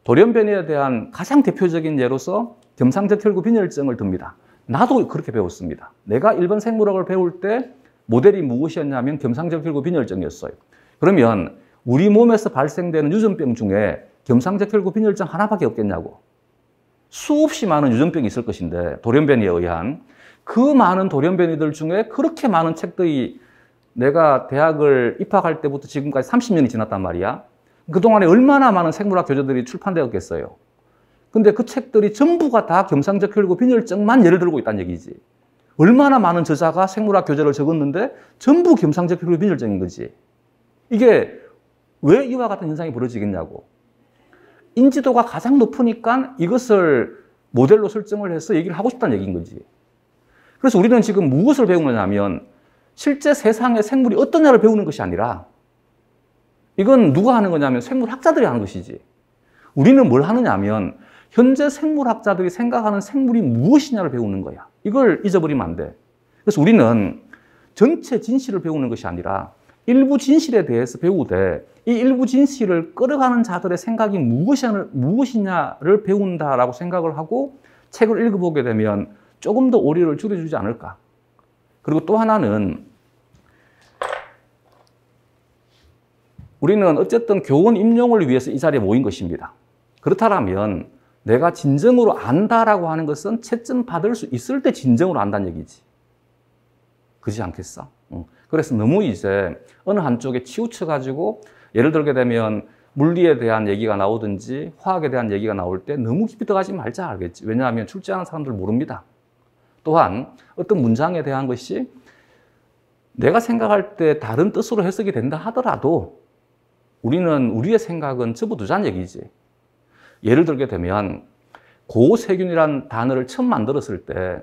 돌연변이에 대한 가장 대표적인 예로서 겸상적혈구 빈혈증을 듭니다. 나도 그렇게 배웠습니다. 내가 일반 생물학을 배울 때 모델이 무엇이었냐면 겸상적혈구 빈혈증이었어요. 그러면 우리 몸에서 발생되는 유전병 중에 겸상적혈구 빈혈증 하나밖에 없겠냐고. 수없이 많은 유전병이 있을 것인데 돌연변이에 의한 그 많은 돌연변이들 중에 그렇게 많은 책들이 내가 대학을 입학할 때부터 지금까지 30년이 지났단 말이야. 그동안에 얼마나 많은 생물학 교재들이 출판되었겠어요. 근데 그 책들이 전부가 다 겸상적혈구 빈혈증만 예를 들고 있다는 얘기지. 얼마나 많은 저자가 생물학 교재를 적었는데 전부 겸상적혈구 빈혈증인 거지. 이게 왜 이와 같은 현상이 벌어지겠냐고. 인지도가 가장 높으니까 이것을 모델로 설정을 해서 얘기를 하고 싶다는 얘기인 거지. 그래서 우리는 지금 무엇을 배우느냐면 실제 세상의 생물이 어떠냐를 배우는 것이 아니라 이건 누가 하는 거냐면 생물학자들이 하는 것이지. 우리는 뭘 하느냐면 현재 생물학자들이 생각하는 생물이 무엇이냐를 배우는 거야. 이걸 잊어버리면 안 돼. 그래서 우리는 전체 진실을 배우는 것이 아니라 일부 진실에 대해서 배우되 이 일부 진실을 끌어가는 자들의 생각이 무엇이냐를 배운다라고 생각을 하고 책을 읽어보게 되면 조금 더 오류를 줄여주지 않을까. 그리고 또 하나는 우리는 어쨌든 교원 임용을 위해서 이 자리에 모인 것입니다. 그렇다면 내가 진정으로 안다라고 하는 것은 채점 받을 수 있을 때 진정으로 안다는 얘기지. 그렇지 않겠어? 그래서 너무 이제 어느 한쪽에 치우쳐가지고 예를 들게 되면 물리에 대한 얘기가 나오든지 화학에 대한 얘기가 나올 때 너무 깊이 들어가지 말자 알겠지. 왜냐하면 출제하는 사람들 모릅니다. 또한 어떤 문장에 대한 것이 내가 생각할 때 다른 뜻으로 해석이 된다 하더라도 우리는 우리의 생각은 접어두자는 얘기지. 예를 들게 되면 고세균이라는 단어를 처음 만들었을 때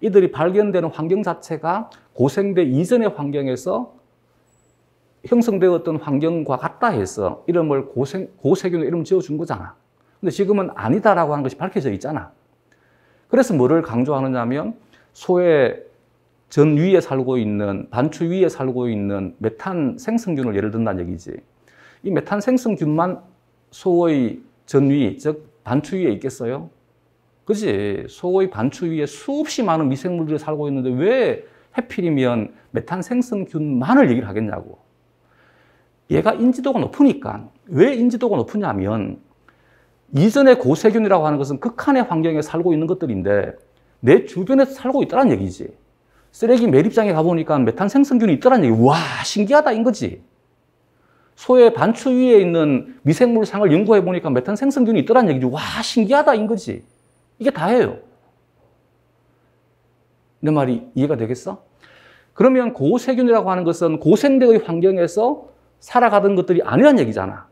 이들이 발견되는 환경 자체가 고생대 이전의 환경에서 형성되었던 환경과 같다 해서 이름을 고세균의 이름을 지어준 거잖아. 근데 지금은 아니다라고 하는 것이 밝혀져 있잖아. 그래서 뭐를 강조하느냐 하면 소의 전 위에 살고 있는, 단추 위에 살고 있는 메탄 생성균을 예를 든다는 얘기지. 이 메탄 생성균만 소의 전 위, 즉 단추 위에 있겠어요? 그지? 소의 단추 위에 수없이 많은 미생물들이 살고 있는데 왜 하필이면 메탄 생성균만을 얘기를 하겠냐고. 얘가 인지도가 높으니까. 왜 인지도가 높으냐면 이전의 고세균이라고 하는 것은 극한의 환경에 살고 있는 것들인데 내 주변에서 살고 있다는 얘기지. 쓰레기 매립장에 가보니까 메탄 생성균이 있다는 얘기. 와, 신기하다, 인 거지. 소의 반추 위에 있는 미생물상을 연구해보니까 메탄 생성균이 있다는 얘기지. 와, 신기하다, 인 거지. 이게 다예요. 내 말이 이해가 되겠어? 그러면 고세균이라고 하는 것은 고생대의 환경에서 살아가던 것들이 아니란 얘기잖아.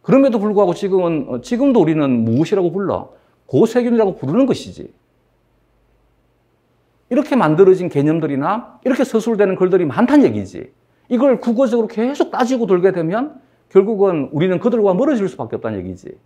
그럼에도 불구하고 지금도 우리는 무엇이라고 불러? 고세균이라고 부르는 것이지. 이렇게 만들어진 개념들이나 이렇게 서술되는 글들이 많다는 얘기지. 이걸 국어적으로 계속 따지고 돌게 되면 결국은 우리는 그들과 멀어질 수밖에 없다는 얘기지.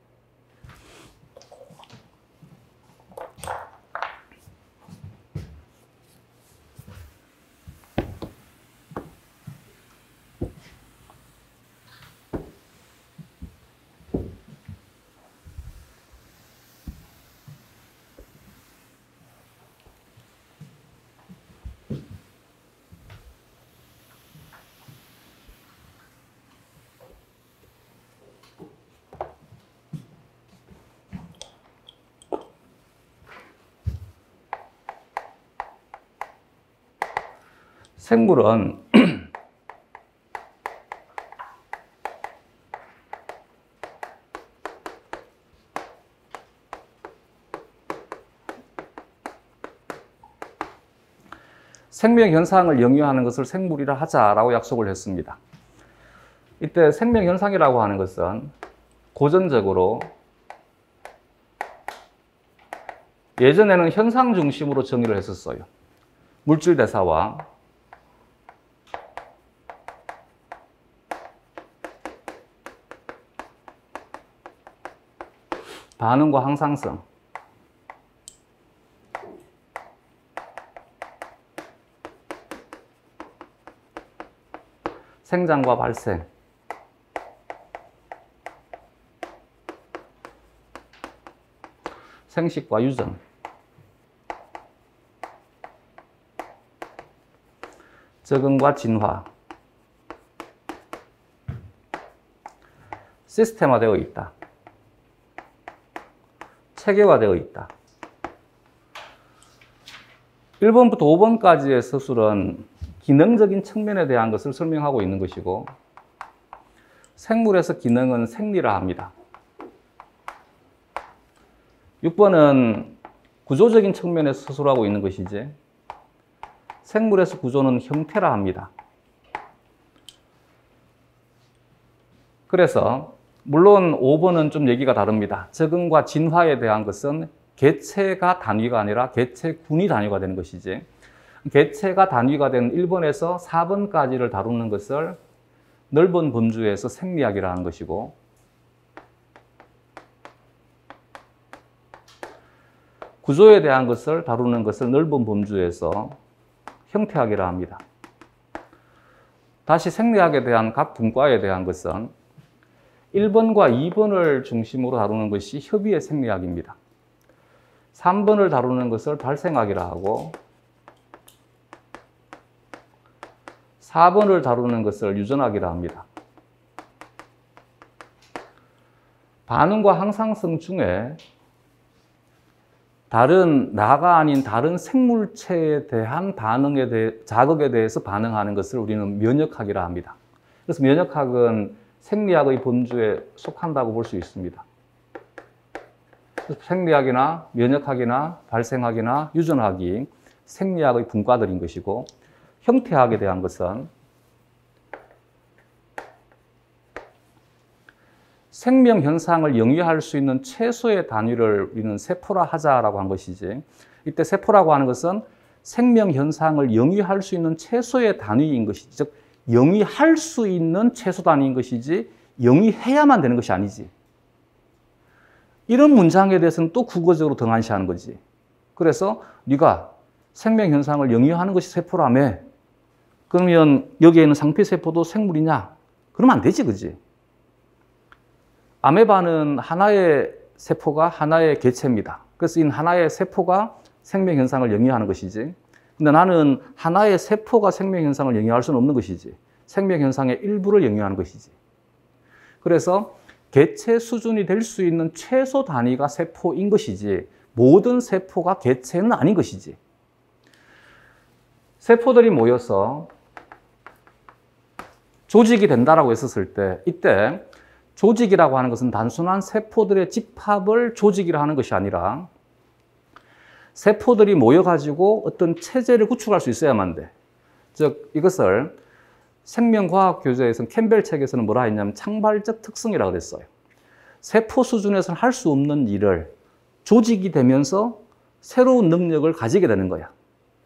생물은 생명 현상을 영위하는 것을 생물이라 하자라고 약속을 했습니다. 이때 생명 현상이라고 하는 것은 고전적으로 예전에는 현상 중심으로 정의를 했었어요. 물질 대사와 반응과 항상성, 생장과 발생, 생식과 유전, 적응과 진화, 시스템화되어 있다. 체계화되어 있다. 1번부터 5번까지의 서술은 기능적인 측면에 대한 것을 설명하고 있는 것이고, 생물에서 기능은 생리라 합니다. 6번은 구조적인 측면에서 서술하고 있는 것이지, 생물에서 구조는 형태라 합니다. 그래서 물론 5번은 좀 얘기가 다릅니다. 적응과 진화에 대한 것은 개체가 단위가 아니라 개체군이 단위가 되는 것이지, 개체가 단위가 된 1번에서 4번까지를 다루는 것을 넓은 범주에서 생리학이라 하는 것이고, 구조에 대한 것을 다루는 것을 넓은 범주에서 형태학이라 합니다. 다시 생리학에 대한 각 분과에 대한 것은 1번과 2번을 중심으로 다루는 것이 협의의 생리학입니다. 3번을 다루는 것을 발생학이라 하고, 4번을 다루는 것을 유전학이라 합니다. 반응과 항상성 중에 나가 아닌 다른 생물체에 대한 자극에 대해서 반응하는 것을 우리는 면역학이라 합니다. 그래서 면역학은 생리학의 범주에 속한다고 볼 수 있습니다. 생리학이나 면역학이나 발생학이나 유전학이 생리학의 분과들인 것이고, 형태학에 대한 것은 생명 현상을 영위할 수 있는 최소의 단위를 우리는 세포라 하자라고 한 것이지, 이때 세포라고 하는 것은 생명 현상을 영위할 수 있는 최소의 단위인 것이지, 즉 영위할 수 있는 최소 단위인 것이지 영위해야만 되는 것이 아니지. 이런 문장에 대해서는 또 국어적으로 등한시하는 거지. 그래서 네가 생명 현상을 영위하는 것이 세포라며, 그러면 여기에 있는 상피세포도 생물이냐? 그러면 안 되지, 그지? 아메바는 하나의 세포가 하나의 개체입니다. 그래서 이 하나의 세포가 생명 현상을 영위하는 것이지, 근데 나는 하나의 세포가 생명 현상을 영위할 수는 없는 것이지, 생명 현상의 일부를 영위하는 것이지. 그래서 개체 수준이 될 수 있는 최소 단위가 세포인 것이지, 모든 세포가 개체는 아닌 것이지. 세포들이 모여서 조직이 된다라고 했었을 때, 이때 조직이라고 하는 것은 단순한 세포들의 집합을 조직이라 하는 것이 아니라 세포들이 모여가지고 어떤 체제를 구축할 수 있어야만 돼. 즉, 이것을 생명과학 교재에서는 캠벨 책에서는 뭐라 했냐면 창발적 특성이라고 그랬어요. 세포 수준에서는 할 수 없는 일을 조직이 되면서 새로운 능력을 가지게 되는 거야.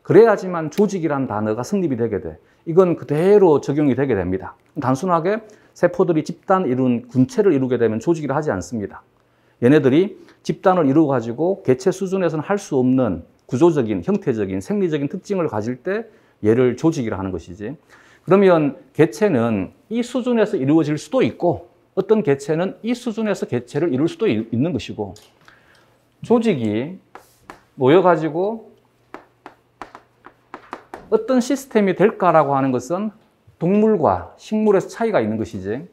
그래야지만 조직이라는 단어가 성립이 되게 돼. 이건 그대로 적용이 되게 됩니다. 단순하게 세포들이 집단 이룬 군체를 이루게 되면 조직이라 하지 않습니다. 얘네들이 집단을 이루어가지고 개체 수준에서는 할 수 없는 구조적인, 형태적인, 생리적인 특징을 가질 때 얘를 조직이라 하는 것이지. 그러면 개체는 이 수준에서 이루어질 수도 있고 어떤 개체는 이 수준에서 개체를 이룰 수도 있는 것이고 조직이 모여가지고 어떤 시스템이 될까라고 하는 것은 동물과 식물에서 차이가 있는 것이지.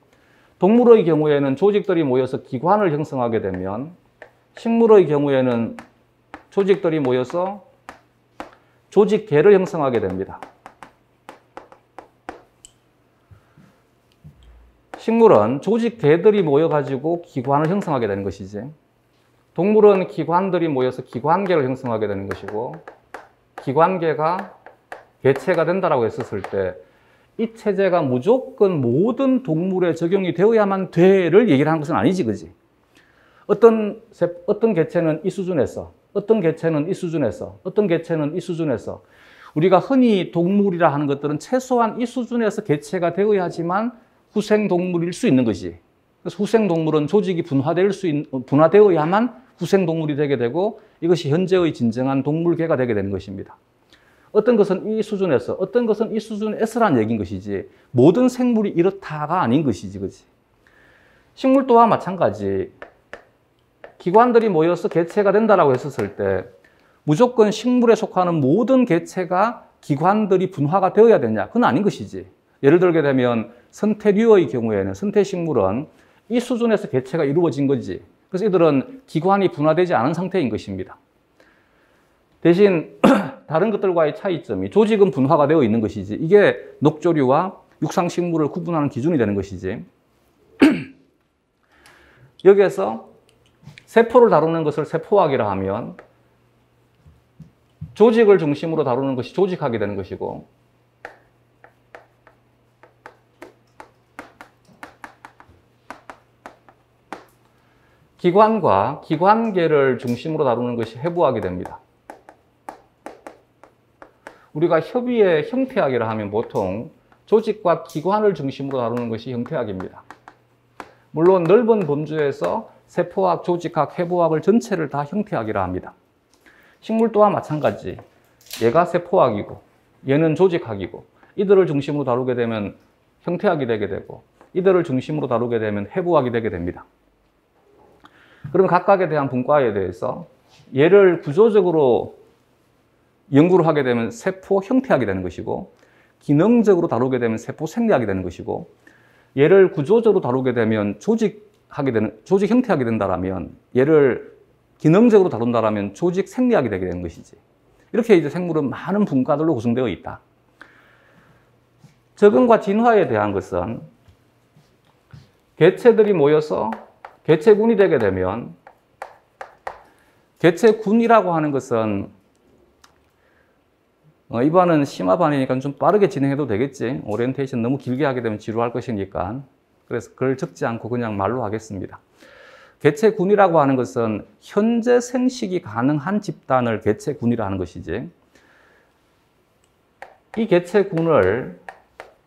동물의 경우에는 조직들이 모여서 기관을 형성하게 되면 식물의 경우에는 조직들이 모여서 조직계를 형성하게 됩니다. 식물은 조직계들이 모여가지고 기관을 형성하게 되는 것이지. 동물은 기관들이 모여서 기관계를 형성하게 되는 것이고 기관계가 개체가 된다라고 했었을 때 이 체제가 무조건 모든 동물에 적용이 되어야만 돼를 얘기를 하는 것은 아니지, 그지? 어떤 개체는 이 수준에서, 어떤 개체는 이 수준에서, 어떤 개체는 이 수준에서 우리가 흔히 동물이라 하는 것들은 최소한 이 수준에서 개체가 되어야지만 후생동물일 수 있는 것이. 그래서 후생동물은 조직이 분화되어야만 후생동물이 되게 되고 이것이 현재의 진정한 동물계가 되게 되는 것입니다. 어떤 것은 이 수준에서, 어떤 것은 이 수준에서라는 얘기인 것이지 모든 생물이 이렇다가 아닌 것이지, 그렇지? 식물 또한 마찬가지. 기관들이 모여서 개체가 된다라고 했었을 때 무조건 식물에 속하는 모든 개체가 기관들이 분화가 되어야 되냐? 그건 아닌 것이지. 예를 들게 되면 선태류의 경우에는 선태식물은 이 수준에서 개체가 이루어진 거지. 그래서 이들은 기관이 분화되지 않은 상태인 것입니다. 대신 다른 것들과의 차이점이 조직은 분화가 되어 있는 것이지 이게 녹조류와 육상식물을 구분하는 기준이 되는 것이지. 여기에서 세포를 다루는 것을 세포학이라 하면 조직을 중심으로 다루는 것이 조직학이 되는 것이고 기관과 기관계를 중심으로 다루는 것이 해부학이 됩니다. 우리가 협의의 형태학이라 하면 보통 조직과 기관을 중심으로 다루는 것이 형태학입니다. 물론 넓은 범주에서 세포학, 조직학, 해부학을 전체를 다 형태학이라 합니다. 식물 또한 마찬가지. 얘가 세포학이고 얘는 조직학이고 이들을 중심으로 다루게 되면 형태학이 되게 되고 이들을 중심으로 다루게 되면 해부학이 되게 됩니다. 그럼 각각에 대한 분과에 대해서 얘를 구조적으로 연구를 하게 되면 세포 형태학이 되는 것이고 기능적으로 다루게 되면 세포 생리학이 되는 것이고 얘를 구조적으로 다루게 되면 조직 형태학이 된다라면 얘를 기능적으로 다룬다라면 조직 생리학이 되게 되는 것이지. 이렇게 이제 생물은 많은 분과들로 구성되어 있다. 적응과 진화에 대한 것은 개체들이 모여서 개체군이 되게 되면 개체군이라고 하는 것은 이번은 심화반이니까 좀 빠르게 진행해도 되겠지. 오리엔테이션 너무 길게 하게 되면 지루할 것이니까. 그래서 글 적지 않고 그냥 말로 하겠습니다. 개체군이라고 하는 것은 현재 생식이 가능한 집단을 개체군이라 하는 것이지. 이 개체군을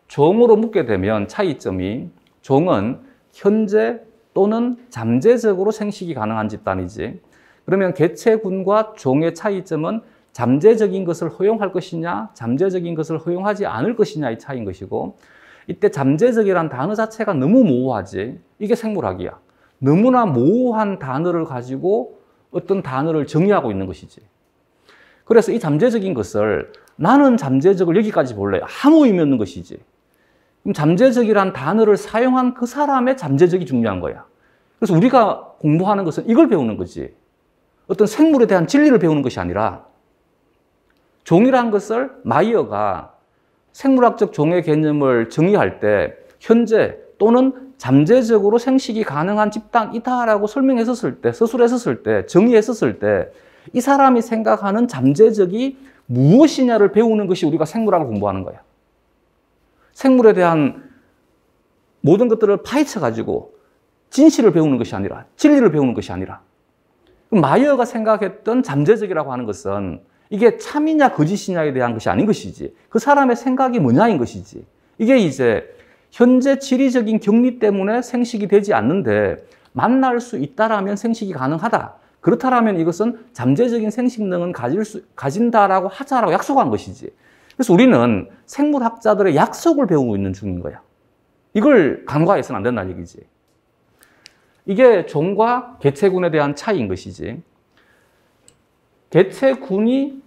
종으로 묶게 되면 차이점이 종은 현재 또는 잠재적으로 생식이 가능한 집단이지. 그러면 개체군과 종의 차이점은 잠재적인 것을 허용할 것이냐, 잠재적인 것을 허용하지 않을 것이냐의 차이인 것이고 이때 잠재적이라는 단어 자체가 너무 모호하지. 이게 생물학이야. 너무나 모호한 단어를 가지고 어떤 단어를 정의하고 있는 것이지. 그래서 이 잠재적인 것을 나는 잠재적을 여기까지 볼래. 아무 의미 없는 것이지. 그럼 잠재적이란 단어를 사용한 그 사람의 잠재적이 중요한 거야. 그래서 우리가 공부하는 것은 이걸 배우는 거지. 어떤 생물에 대한 진리를 배우는 것이 아니라 종이라는 것을 마이어가 생물학적 종의 개념을 정의할 때 현재 또는 잠재적으로 생식이 가능한 집단이다라고 설명했었을 때, 서술했었을 때, 정의했었을 때 이 사람이 생각하는 잠재적이 무엇이냐를 배우는 것이 우리가 생물학을 공부하는 거야. 생물에 대한 모든 것들을 파헤쳐가지고 진실을 배우는 것이 아니라, 진리를 배우는 것이 아니라, 마이어가 생각했던 잠재적이라고 하는 것은 이게 참이냐 거짓이냐에 대한 것이 아닌 것이지, 그 사람의 생각이 뭐냐인 것이지. 이게 이제 현재 지리적인 격리 때문에 생식이 되지 않는데 만날 수 있다라면 생식이 가능하다. 그렇다라면 이것은 잠재적인 생식능은 가진다라고 하자라고 약속한 것이지. 그래서 우리는 생물학자들의 약속을 배우고 있는 중인 거야. 이걸 간과해서는 안 된다는 얘기지. 이게 종과 개체군에 대한 차이인 것이지. 개체군이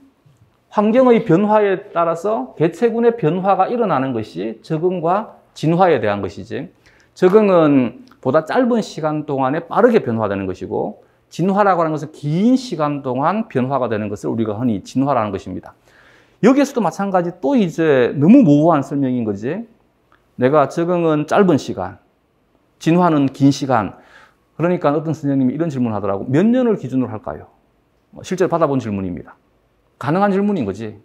환경의 변화에 따라서 개체군의 변화가 일어나는 것이 적응과 진화에 대한 것이지. 적응은 보다 짧은 시간 동안에 빠르게 변화되는 것이고, 진화라고 하는 것은 긴 시간 동안 변화가 되는 것을 우리가 흔히 진화라는 것입니다. 여기에서도 마찬가지 또 이제 너무 모호한 설명인 거지. 내가 적응은 짧은 시간, 진화는 긴 시간. 그러니까 어떤 선생님이 이런 질문을 하더라고. 몇 년을 기준으로 할까요? 실제로 받아본 질문입니다. 가능한 질문인 거지.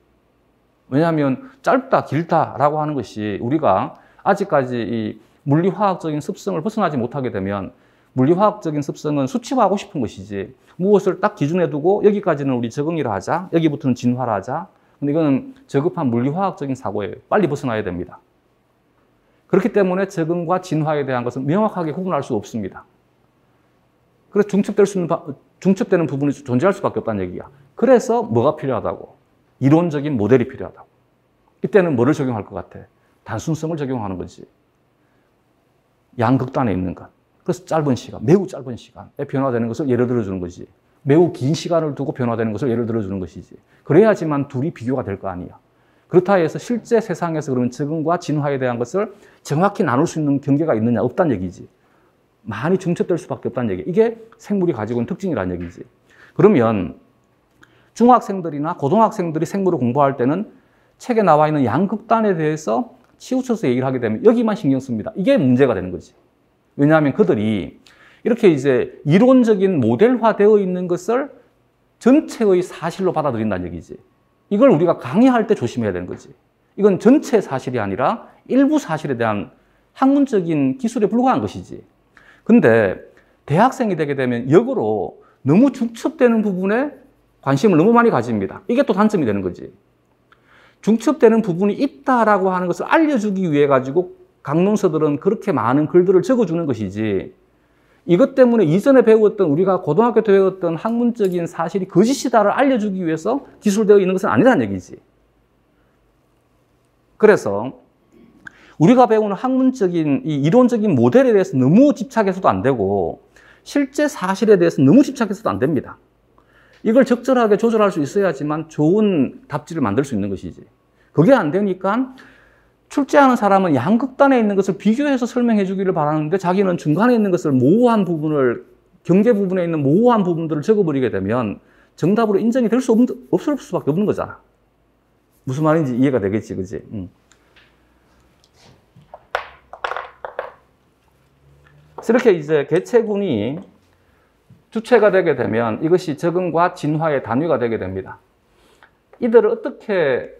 왜냐하면 짧다, 길다라고 하는 것이 우리가 아직까지 이 물리화학적인 습성을 벗어나지 못하게 되면, 물리화학적인 습성은 수치화하고 싶은 것이지, 무엇을 딱 기준에 두고 여기까지는 우리 적응이라 하자, 여기부터는 진화라 하자. 근데 이거는 저급한 물리화학적인 사고에 빨리 벗어나야 됩니다. 그렇기 때문에 적응과 진화에 대한 것은 명확하게 구분할 수 없습니다. 그래서 중첩되는 부분이 존재할 수밖에 없다는 얘기야. 그래서 뭐가 필요하다고? 이론적인 모델이 필요하다고. 이때는 뭐를 적용할 것 같아? 단순성을 적용하는 거지. 양극단에 있는 것. 그래서 짧은 시간, 매우 짧은 시간에 변화되는 것을 예를 들어주는 거지. 매우 긴 시간을 두고 변화되는 것을 예를 들어주는 것이지. 그래야지만 둘이 비교가 될 거 아니야. 그렇다 해서 실제 세상에서 그러면 적응과 진화에 대한 것을 정확히 나눌 수 있는 경계가 있느냐? 없다는 얘기지. 많이 중첩될 수밖에 없다는 얘기. 이게 생물이 가지고 있는 특징이라는 얘기지. 그러면 중학생들이나 고등학생들이 생물을 공부할 때는 책에 나와 있는 양극단에 대해서 치우쳐서 얘기를 하게 되면 여기만 신경 씁니다. 이게 문제가 되는 거지. 왜냐하면 그들이 이렇게 이제 이론적인 모델화되어 있는 것을 전체의 사실로 받아들인다는 얘기지. 이걸 우리가 강의할 때 조심해야 되는 거지. 이건 전체 사실이 아니라 일부 사실에 대한 학문적인 기술에 불과한 것이지. 근데 대학생이 되게 되면 역으로 너무 중첩되는 부분에 관심을 너무 많이 가집니다. 이게 또 단점이 되는 거지. 중첩되는 부분이 있다라고 하는 것을 알려주기 위해 가지고 강론서들은 그렇게 많은 글들을 적어주는 것이지, 이것 때문에 이전에 배웠던, 우리가 고등학교 때 배웠던 학문적인 사실이 거짓이다를 알려주기 위해서 기술되어 있는 것은 아니라는 얘기지. 그래서 우리가 배우는 학문적인 이 이론적인 모델에 대해서 너무 집착해서도 안 되고, 실제 사실에 대해서 너무 집착해서도 안 됩니다. 이걸 적절하게 조절할 수 있어야지만 좋은 답지를 만들 수 있는 것이지. 그게 안 되니까 출제하는 사람은 양극단에 있는 것을 비교해서 설명해 주기를 바라는데, 자기는 중간에 있는 것을 모호한 부분을, 경계 부분에 있는 모호한 부분들을 적어버리게 되면 정답으로 인정이 될 수 없을 수밖에 없는 거잖아. 무슨 말인지 이해가 되겠지, 그지? 그래서 이렇게 이제 개체군이 주체가 되게 되면 이것이 적응과 진화의 단위가 되게 됩니다. 이들을 어떻게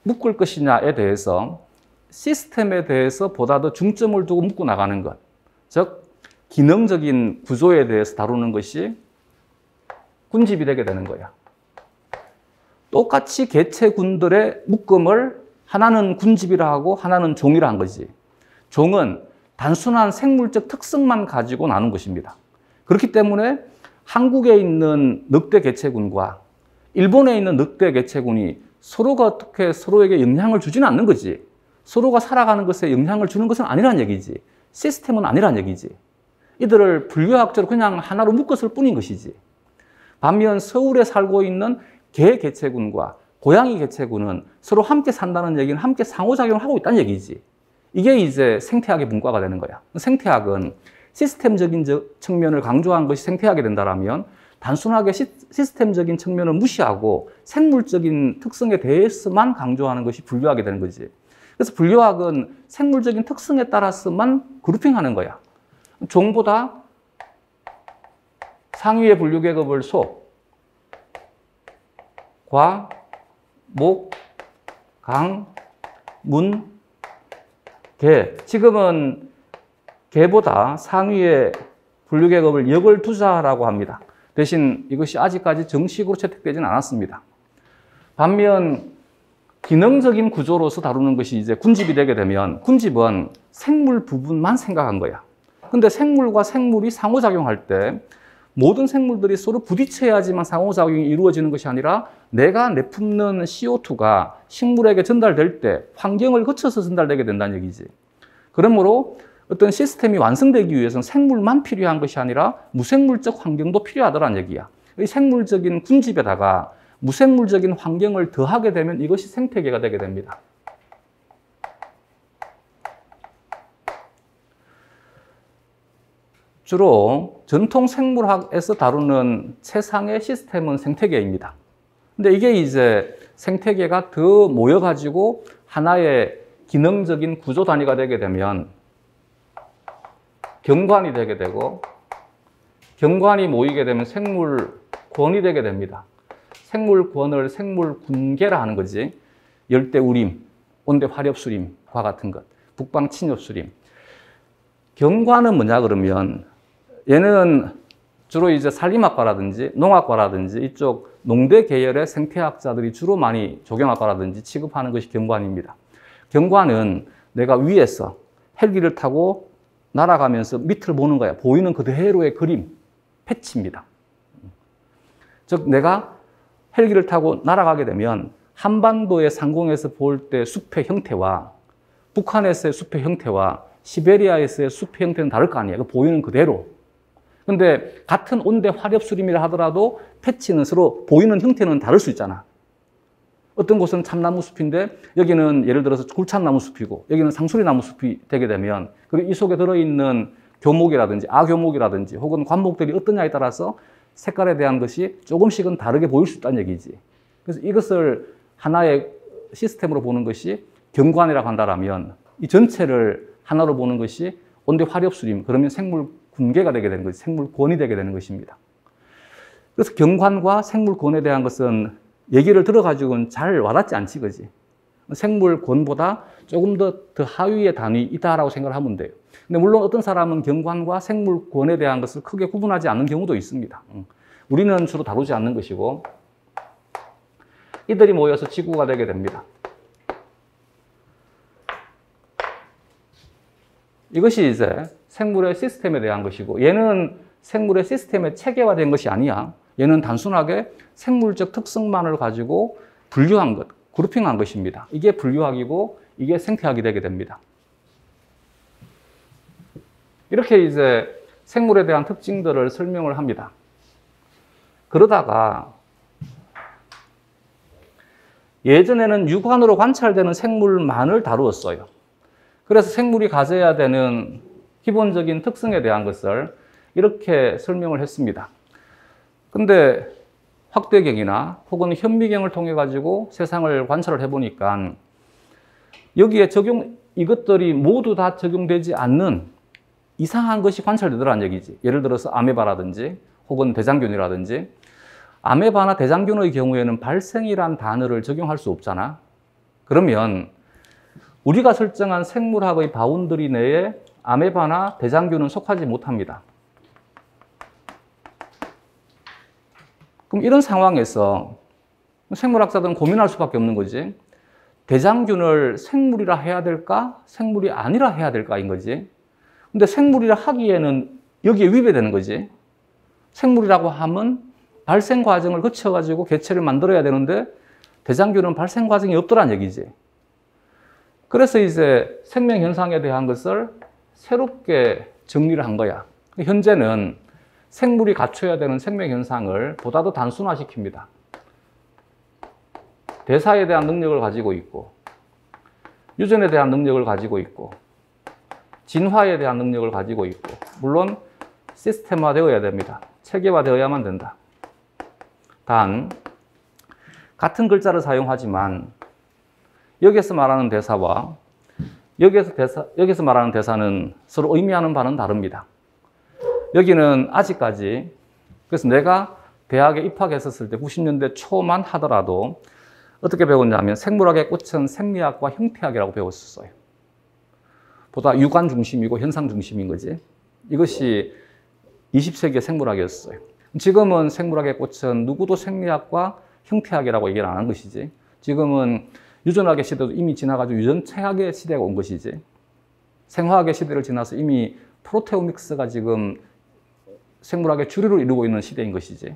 묶을 것이냐에 대해서, 시스템에 대해서 보다 더 중점을 두고 묶고 나가는 것, 즉 기능적인 구조에 대해서 다루는 것이 군집이 되게 되는 거야. 똑같이 개체군들의 묶음을 하나는 군집이라 하고 하나는 종이라 한 거지. 종은 단순한 생물적 특성만 가지고 나눈 것입니다. 그렇기 때문에 한국에 있는 늑대 개체군과 일본에 있는 늑대 개체군이 서로가 어떻게 서로에게 영향을 주지는 않는 거지. 서로가 살아가는 것에 영향을 주는 것은 아니란 얘기지. 시스템은 아니란 얘기지. 이들을 분류학적으로 그냥 하나로 묶었을 뿐인 것이지. 반면 서울에 살고 있는 개 개체군과 고양이 개체군은 서로 함께 산다는 얘기는 함께 상호작용을 하고 있다는 얘기지. 이게 이제 생태학의 분과가 되는 거야. 생태학은 시스템적인 측면을 강조한 것이 생태학이 된다라면, 단순하게 시스템적인 측면을 무시하고 생물적인 특성에 대해서만 강조하는 것이 분류학이 되는 거지. 그래서 분류학은 생물적인 특성에 따라서만 그룹핑하는 거야. 종보다 상위의 분류 계급을 소, 과, 목, 강, 문, 개. 지금은 개보다 상위의 분류 계급을 역을 두자라고 합니다. 대신 이것이 아직까지 정식으로 채택되지는 않았습니다. 반면 기능적인 구조로서 다루는 것이 이제 군집이 되게 되면 군집은 생물 부분만 생각한 거야. 근데 생물과 생물이 상호작용할 때 모든 생물들이 서로 부딪혀야지만 상호작용이 이루어지는 것이 아니라 내가 내뿜는 CO2가 식물에게 전달될 때 환경을 거쳐서 전달되게 된다는 얘기지. 그러므로 어떤 시스템이 완성되기 위해서는 생물만 필요한 것이 아니라 무생물적 환경도 필요하다는 얘기야. 이 생물적인 군집에다가 무생물적인 환경을 더하게 되면 이것이 생태계가 되게 됩니다. 주로 전통 생물학에서 다루는 최상의 시스템은 생태계입니다. 근데 이게 이제 생태계가 더 모여가지고 하나의 기능적인 구조 단위가 되게 되면 경관이 되게 되고, 경관이 모이게 되면 생물권이 되게 됩니다. 생물권을 생물군계라 하는 거지. 열대우림, 온대화렵수림과 같은 것, 북방친엽수림. 경관은 뭐냐 그러면 얘는 주로 이제 산림학과라든지 농학과라든지 이쪽 농대 계열의 생태학자들이 주로 많이 조경학과라든지 취급하는 것이 경관입니다. 경관은 내가 위에서 헬기를 타고 날아가면서 밑을 보는 거야. 보이는 그대로의 그림, 패치입니다. 즉 내가 헬기를 타고 날아가게 되면 한반도의 상공에서 볼 때 숲의 형태와 북한에서의 숲의 형태와 시베리아에서의 숲의 형태는 다를 거 아니에요. 보이는 그대로. 근데 같은 온대 화렵수림이라 하더라도 패치는 서로 보이는 형태는 다를 수 있잖아. 어떤 곳은 참나무 숲인데 여기는 예를 들어서 굴참나무 숲이고 여기는 상수리나무 숲이 되게 되면 그리고 이 속에 들어있는 교목이라든지 아교목이라든지 혹은 관목들이 어떠냐에 따라서 색깔에 대한 것이 조금씩은 다르게 보일 수 있다는 얘기지. 그래서 이것을 하나의 시스템으로 보는 것이 경관이라고 한다면 이 전체를 하나로 보는 것이 온대 화렵수림, 그러면 생물 군계가 되게 되는 것이 생물권이 되게 되는 것입니다. 그래서 경관과 생물권에 대한 것은 얘기를 들어가지고는 잘 와닿지 않지, 그지? 생물권보다 조금 더 하위의 단위 있다라고 생각을 하면 돼요. 근데 물론 어떤 사람은 경관과 생물권에 대한 것을 크게 구분하지 않는 경우도 있습니다. 우리는 주로 다루지 않는 것이고 이들이 모여서 지구가 되게 됩니다. 이것이 이제 생물의 시스템에 대한 것이고 얘는 생물의 시스템의 체계화된 것이 아니야. 얘는 단순하게 생물적 특성만을 가지고 분류한 것, 그룹핑한 것입니다. 이게 분류학이고 이게 생태학이 되게 됩니다. 이렇게 이제 생물에 대한 특징들을 설명을 합니다. 그러다가 예전에는 육안으로 관찰되는 생물만을 다루었어요. 그래서 생물이 가져야 되는 기본적인 특성에 대한 것을 이렇게 설명을 했습니다. 근데 확대경이나 혹은 현미경을 통해 가지고 세상을 관찰을 해보니까 여기에 이것들이 모두 다 적용되지 않는 이상한 것이 관찰되더라는 얘기지. 예를 들어서 아메바라든지 혹은 대장균이라든지 아메바나 대장균의 경우에는 발생이란 단어를 적용할 수 없잖아. 그러면 우리가 설정한 생물학의 바운더리 내에 아메바나 대장균은 속하지 못합니다. 그럼 이런 상황에서 생물학자들은 고민할 수밖에 없는 거지. 대장균을 생물이라 해야 될까? 생물이 아니라 해야 될까인 거지. 근데 생물이라 하기에는 여기에 위배되는 거지. 생물이라고 하면 발생 과정을 거쳐가지고 개체를 만들어야 되는데 대장균은 발생 과정이 없더란 얘기지. 그래서 이제 생명 현상에 대한 것을 새롭게 정리를 한 거야. 현재는 생물이 갖춰야 되는 생명 현상을 보다 더 단순화시킵니다. 대사에 대한 능력을 가지고 있고, 유전에 대한 능력을 가지고 있고, 진화에 대한 능력을 가지고 있고, 물론 시스템화되어야 됩니다. 체계화되어야만 된다. 단 같은 글자를 사용하지만 여기에서 말하는 대사와 여기서 말하는 대사는 서로 의미하는 바는 다릅니다. 여기는 아직까지, 그래서 내가 대학에 입학했었을 때 90년대 초만 하더라도 어떻게 배웠냐면 생물학의 꽃은 생리학과 형태학이라고 배웠었어요. 보다 유관 중심이고 현상 중심인 거지. 이것이 20세기의 생물학이었어요. 지금은 생물학의 꽃은 누구도 생리학과 형태학이라고 얘기를 안 한 것이지. 지금은 유전학의 시대도 이미 지나가지고 유전체학의 시대가 온 것이지. 생화학의 시대를 지나서 이미 프로테오믹스가 지금 생물학의 주류를 이루고 있는 시대인 것이지.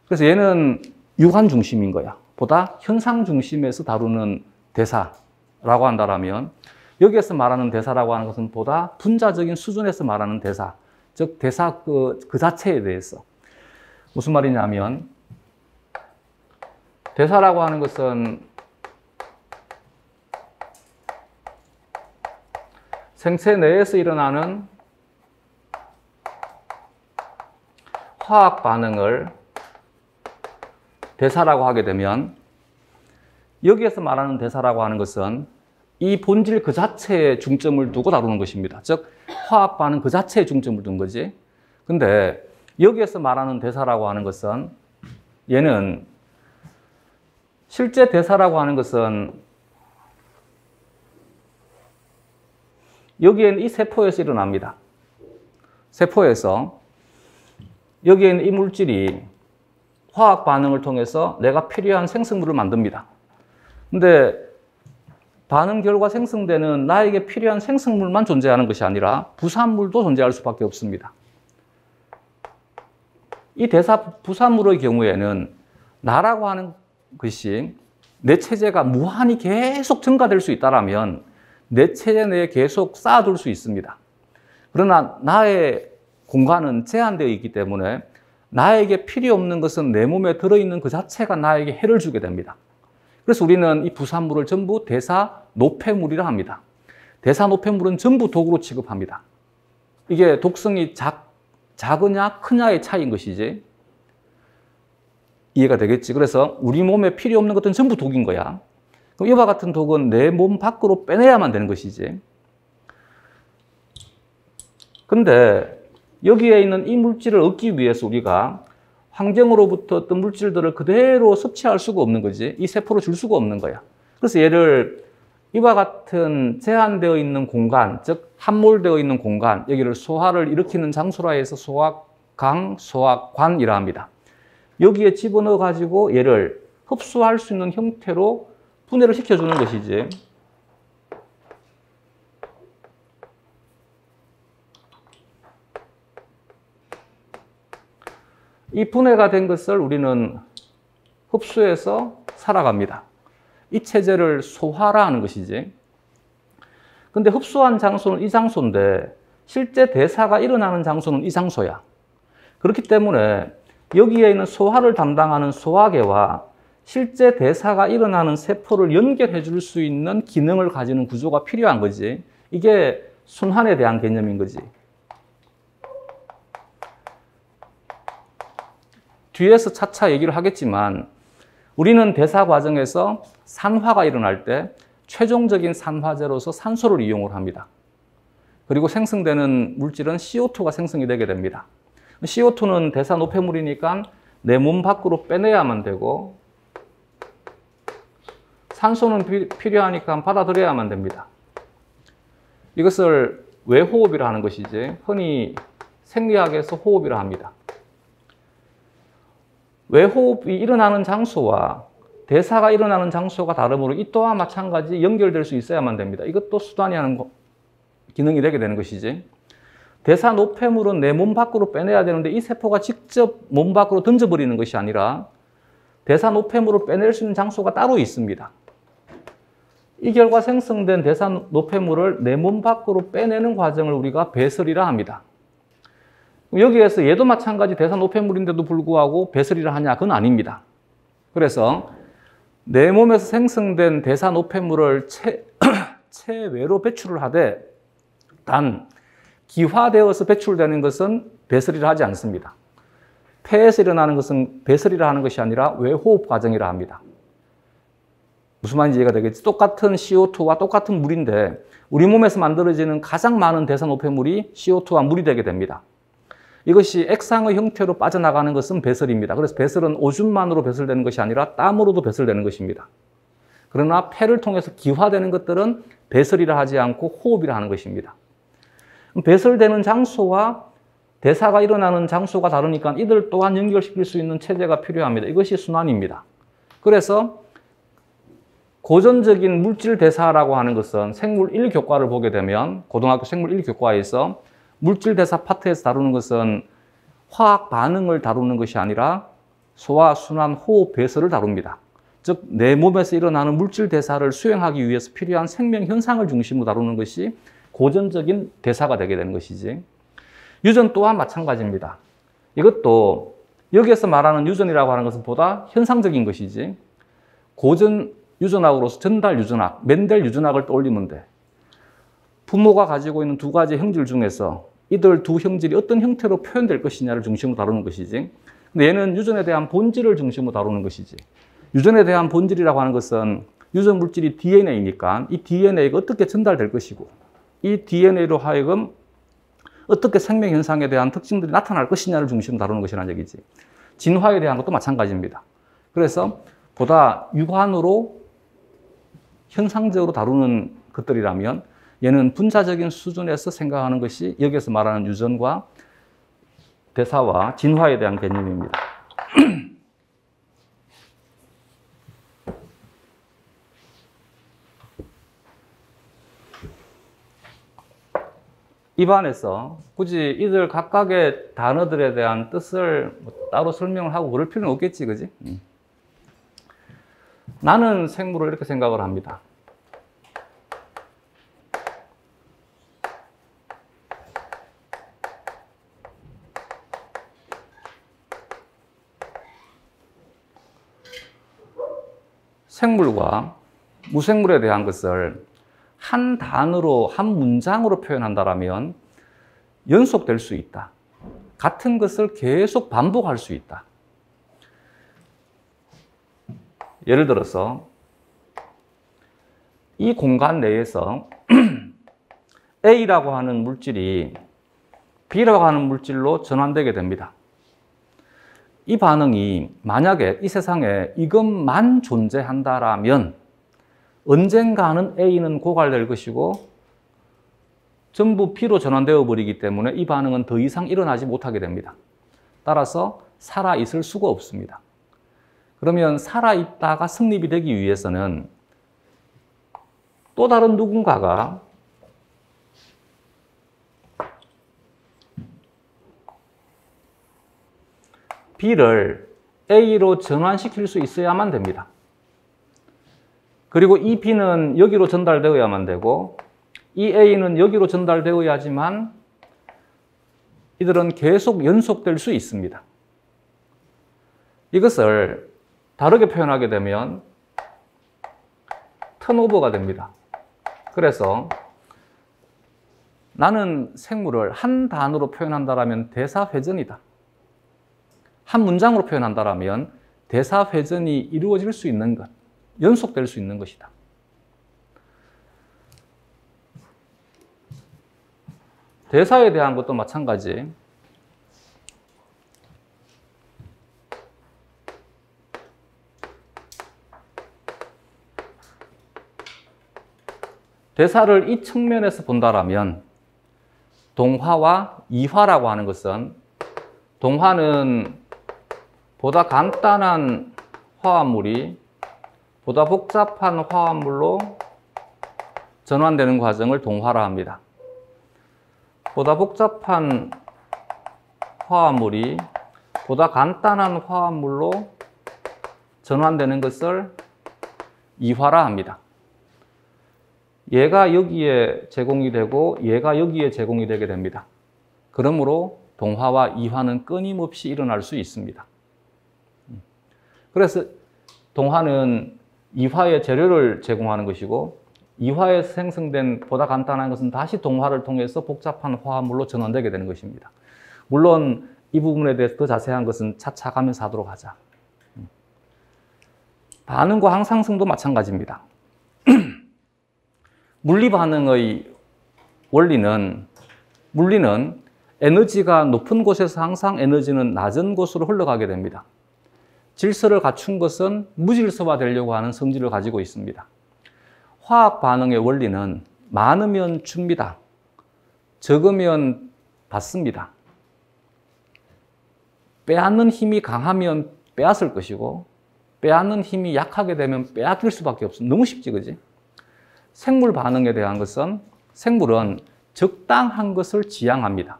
그래서 얘는 유관 중심인 거야. 보다 현상 중심에서 다루는 대사라고 한다면 여기에서 말하는 대사라고 하는 것은 보다 분자적인 수준에서 말하는 대사, 즉 대사 그 자체에 대해서. 무슨 말이냐면 대사라고 하는 것은 생체 내에서 일어나는 화학 반응을 대사라고 하게 되면 여기에서 말하는 대사라고 하는 것은 이 본질 그 자체에 중점을 두고 다루는 것입니다. 즉 화학 반응 그 자체에 중점을 둔 거지. 근데 여기에서 말하는 대사라고 하는 것은 얘는 실제 대사라고 하는 것은 여기에는 이 세포에서 일어납니다. 세포에서 여기에는 이 물질이 화학 반응을 통해서 내가 필요한 생성물을 만듭니다. 근데 반응 결과 생성되는 나에게 필요한 생성물만 존재하는 것이 아니라 부산물도 존재할 수밖에 없습니다. 이 대사 부산물의 경우에는 나라고 하는 것이 내 체제가 무한히 계속 증가될 수 있다면 내 체제 내에 계속 쌓아둘 수 있습니다. 그러나 나의 공간은 제한되어 있기 때문에 나에게 필요 없는 것은 내 몸에 들어있는 그 자체가 나에게 해를 주게 됩니다. 그래서 우리는 이 부산물을 전부 대사 노폐물이라 합니다. 대사 노폐물은 전부 독으로 취급합니다. 이게 독성이 작으냐 크냐의 차이인 것이지. 이해가 되겠지? 그래서 우리 몸에 필요 없는 것들은 전부 독인 거야. 그럼 이와 같은 독은 내 몸 밖으로 빼내야만 되는 것이지. 근데 여기에 있는 이 물질을 얻기 위해서 우리가 환경으로부터 어떤 물질들을 그대로 섭취할 수가 없는 거지. 이 세포로 줄 수가 없는 거야. 그래서 얘를 이와 같은 제한되어 있는 공간, 즉 함몰되어 있는 공간, 여기를 소화를 일으키는 장소라 해서 소화강, 소화관이라 합니다. 여기에 집어넣어 가지고 얘를 흡수할 수 있는 형태로 분해를 시켜주는 것이지. 이 분해가 된 것을 우리는 흡수해서 살아갑니다. 이 체제를 소화라 하는 것이지. 근데 흡수한 장소는 이 장소인데 실제 대사가 일어나는 장소는 이 장소야. 그렇기 때문에 여기에 있는 소화를 담당하는 소화계와 실제 대사가 일어나는 세포를 연결해 줄 수 있는 기능을 가지는 구조가 필요한 거지. 이게 순환에 대한 개념인 거지. 뒤에서 차차 얘기를 하겠지만 우리는 대사 과정에서 산화가 일어날 때 최종적인 산화제로서 산소를 이용을 합니다. 그리고 생성되는 물질은 CO2가 생성이 되게 됩니다. CO2는 대사 노폐물이니까 내 몸 밖으로 빼내야만 되고 산소는 필요하니까 받아들여야만 됩니다. 이것을 외호흡이라 하는 것이지 흔히 생리학에서 호흡이라 합니다. 외호흡이 일어나는 장소와 대사가 일어나는 장소가 다르므로 이 또한 마찬가지 연결될 수 있어야만 됩니다. 이것도 수단이 하는 기능이 되게 되는 것이지. 대사 노폐물은 내 몸 밖으로 빼내야 되는데 이 세포가 직접 몸 밖으로 던져버리는 것이 아니라 대사 노폐물을 빼낼 수 있는 장소가 따로 있습니다. 이 결과 생성된 대사 노폐물을 내 몸 밖으로 빼내는 과정을 우리가 배설이라 합니다. 여기에서 얘도 마찬가지 대사 노폐물인데도 불구하고 배설이라 하냐? 그건 아닙니다. 그래서 내 몸에서 생성된 대사 노폐물을 체외로 배출을 하되 단 기화되어서 배출되는 것은 배설이라 하지 않습니다. 폐에서 일어나는 것은 배설이라 하는 것이 아니라 외호흡 과정이라 합니다. 무슨 말인지 이해가 되겠지? 똑같은 CO2와 똑같은 물인데 우리 몸에서 만들어지는 가장 많은 대사노폐물이 CO2와 물이 되게 됩니다. 이것이 액상의 형태로 빠져나가는 것은 배설입니다. 그래서 배설은 오줌만으로 배설되는 것이 아니라 땀으로도 배설되는 것입니다. 그러나 폐를 통해서 기화되는 것들은 배설이라 하지 않고 호흡이라 하는 것입니다. 배설되는 장소와 대사가 일어나는 장소가 다르니까 이들 또한 연결시킬 수 있는 체제가 필요합니다. 이것이 순환입니다. 그래서 고전적인 물질 대사라고 하는 것은 생물 1교과를 보게 되면 고등학교 생물 1교과에서 물질 대사 파트에서 다루는 것은 화학 반응을 다루는 것이 아니라 소화, 순환, 호흡, 배설을 다룹니다. 즉, 내 몸에서 일어나는 물질 대사를 수행하기 위해서 필요한 생명 현상을 중심으로 다루는 것이 고전적인 대사가 되게 되는 것이지. 유전 또한 마찬가지입니다. 이것도 여기에서 말하는 유전이라고 하는 것은 보다 현상적인 것이지. 고전 유전학으로서 전달 유전학, 멘델 유전학을 떠올리면 돼. 부모가 가지고 있는 두 가지 형질 중에서 이들 두 형질이 어떤 형태로 표현될 것이냐를 중심으로 다루는 것이지. 근데 얘는 유전에 대한 본질을 중심으로 다루는 것이지. 유전에 대한 본질이라고 하는 것은 유전 물질이 DNA니까 이 DNA가 어떻게 전달될 것이고 이 DNA로 하여금 어떻게 생명 현상에 대한 특징들이 나타날 것이냐를 중심으로 다루는 것이라는 얘기지. 진화에 대한 것도 마찬가지입니다. 그래서 보다 유관으로 현상적으로 다루는 것들이라면 얘는 분자적인 수준에서 생각하는 것이 여기에서 말하는 유전과 대사와 진화에 대한 개념입니다. 입안에서 굳이 이들 각각의 단어들에 대한 뜻을 따로 설명을 하고 그럴 필요는 없겠지, 그지? 나는 생물을 이렇게 생각을 합니다. 생물과 무생물에 대한 것을 한 단어로, 한 문장으로 표현한다면 연속될 수 있다. 같은 것을 계속 반복할 수 있다. 예를 들어서 이 공간 내에서 A라고 하는 물질이 B라고 하는 물질로 전환되게 됩니다. 이 반응이 만약에 이 세상에 이것만 존재한다라면 언젠가는 A는 고갈될 것이고 전부 B로 전환되어 버리기 때문에 이 반응은 더 이상 일어나지 못하게 됩니다. 따라서 살아있을 수가 없습니다. 그러면 살아있다가 성립이 되기 위해서는 또 다른 누군가가 B를 A로 전환시킬 수 있어야만 됩니다. 그리고 이 B는 여기로 전달되어야만 되고 이 A는 여기로 전달되어야지만 이들은 계속 연속될 수 있습니다. 이것을 다르게 표현하게 되면 턴오버가 됩니다. 그래서 나는 생물을 한 단어로 표현한다면 대사회전이다. 한 문장으로 표현한다면 대사회전이 이루어질 수 있는 것, 연속될 수 있는 것이다. 대사에 대한 것도 마찬가지. 대사를 이 측면에서 본다라면 동화와 이화라고 하는 것은 동화는 보다 간단한 화합물이 보다 복잡한 화합물로 전환되는 과정을 동화라 합니다. 보다 복잡한 화합물이 보다 간단한 화합물로 전환되는 것을 이화라 합니다. 얘가 여기에 제공이 되고 얘가 여기에 제공이 되게 됩니다. 그러므로 동화와 이화는 끊임없이 일어날 수 있습니다. 그래서 동화는 이화의 재료를 제공하는 것이고 이화에서 생성된 보다 간단한 것은 다시 동화를 통해서 복잡한 화합물로 전환되게 되는 것입니다. 물론 이 부분에 대해서 더 자세한 것은 차차 가면서 하도록 하자. 반응과 항상성도 마찬가지입니다. 물리 반응의 원리는, 물리는 에너지가 높은 곳에서 항상 에너지는 낮은 곳으로 흘러가게 됩니다. 질서를 갖춘 것은 무질서화되려고 하는 성질을 가지고 있습니다. 화학 반응의 원리는 많으면 줍니다. 적으면 받습니다. 빼앗는 힘이 강하면 빼앗을 것이고, 빼앗는 힘이 약하게 되면 빼앗길 수밖에 없어. 너무 쉽지, 그지? 생물 반응에 대한 것은, 생물은 적당한 것을 지향합니다.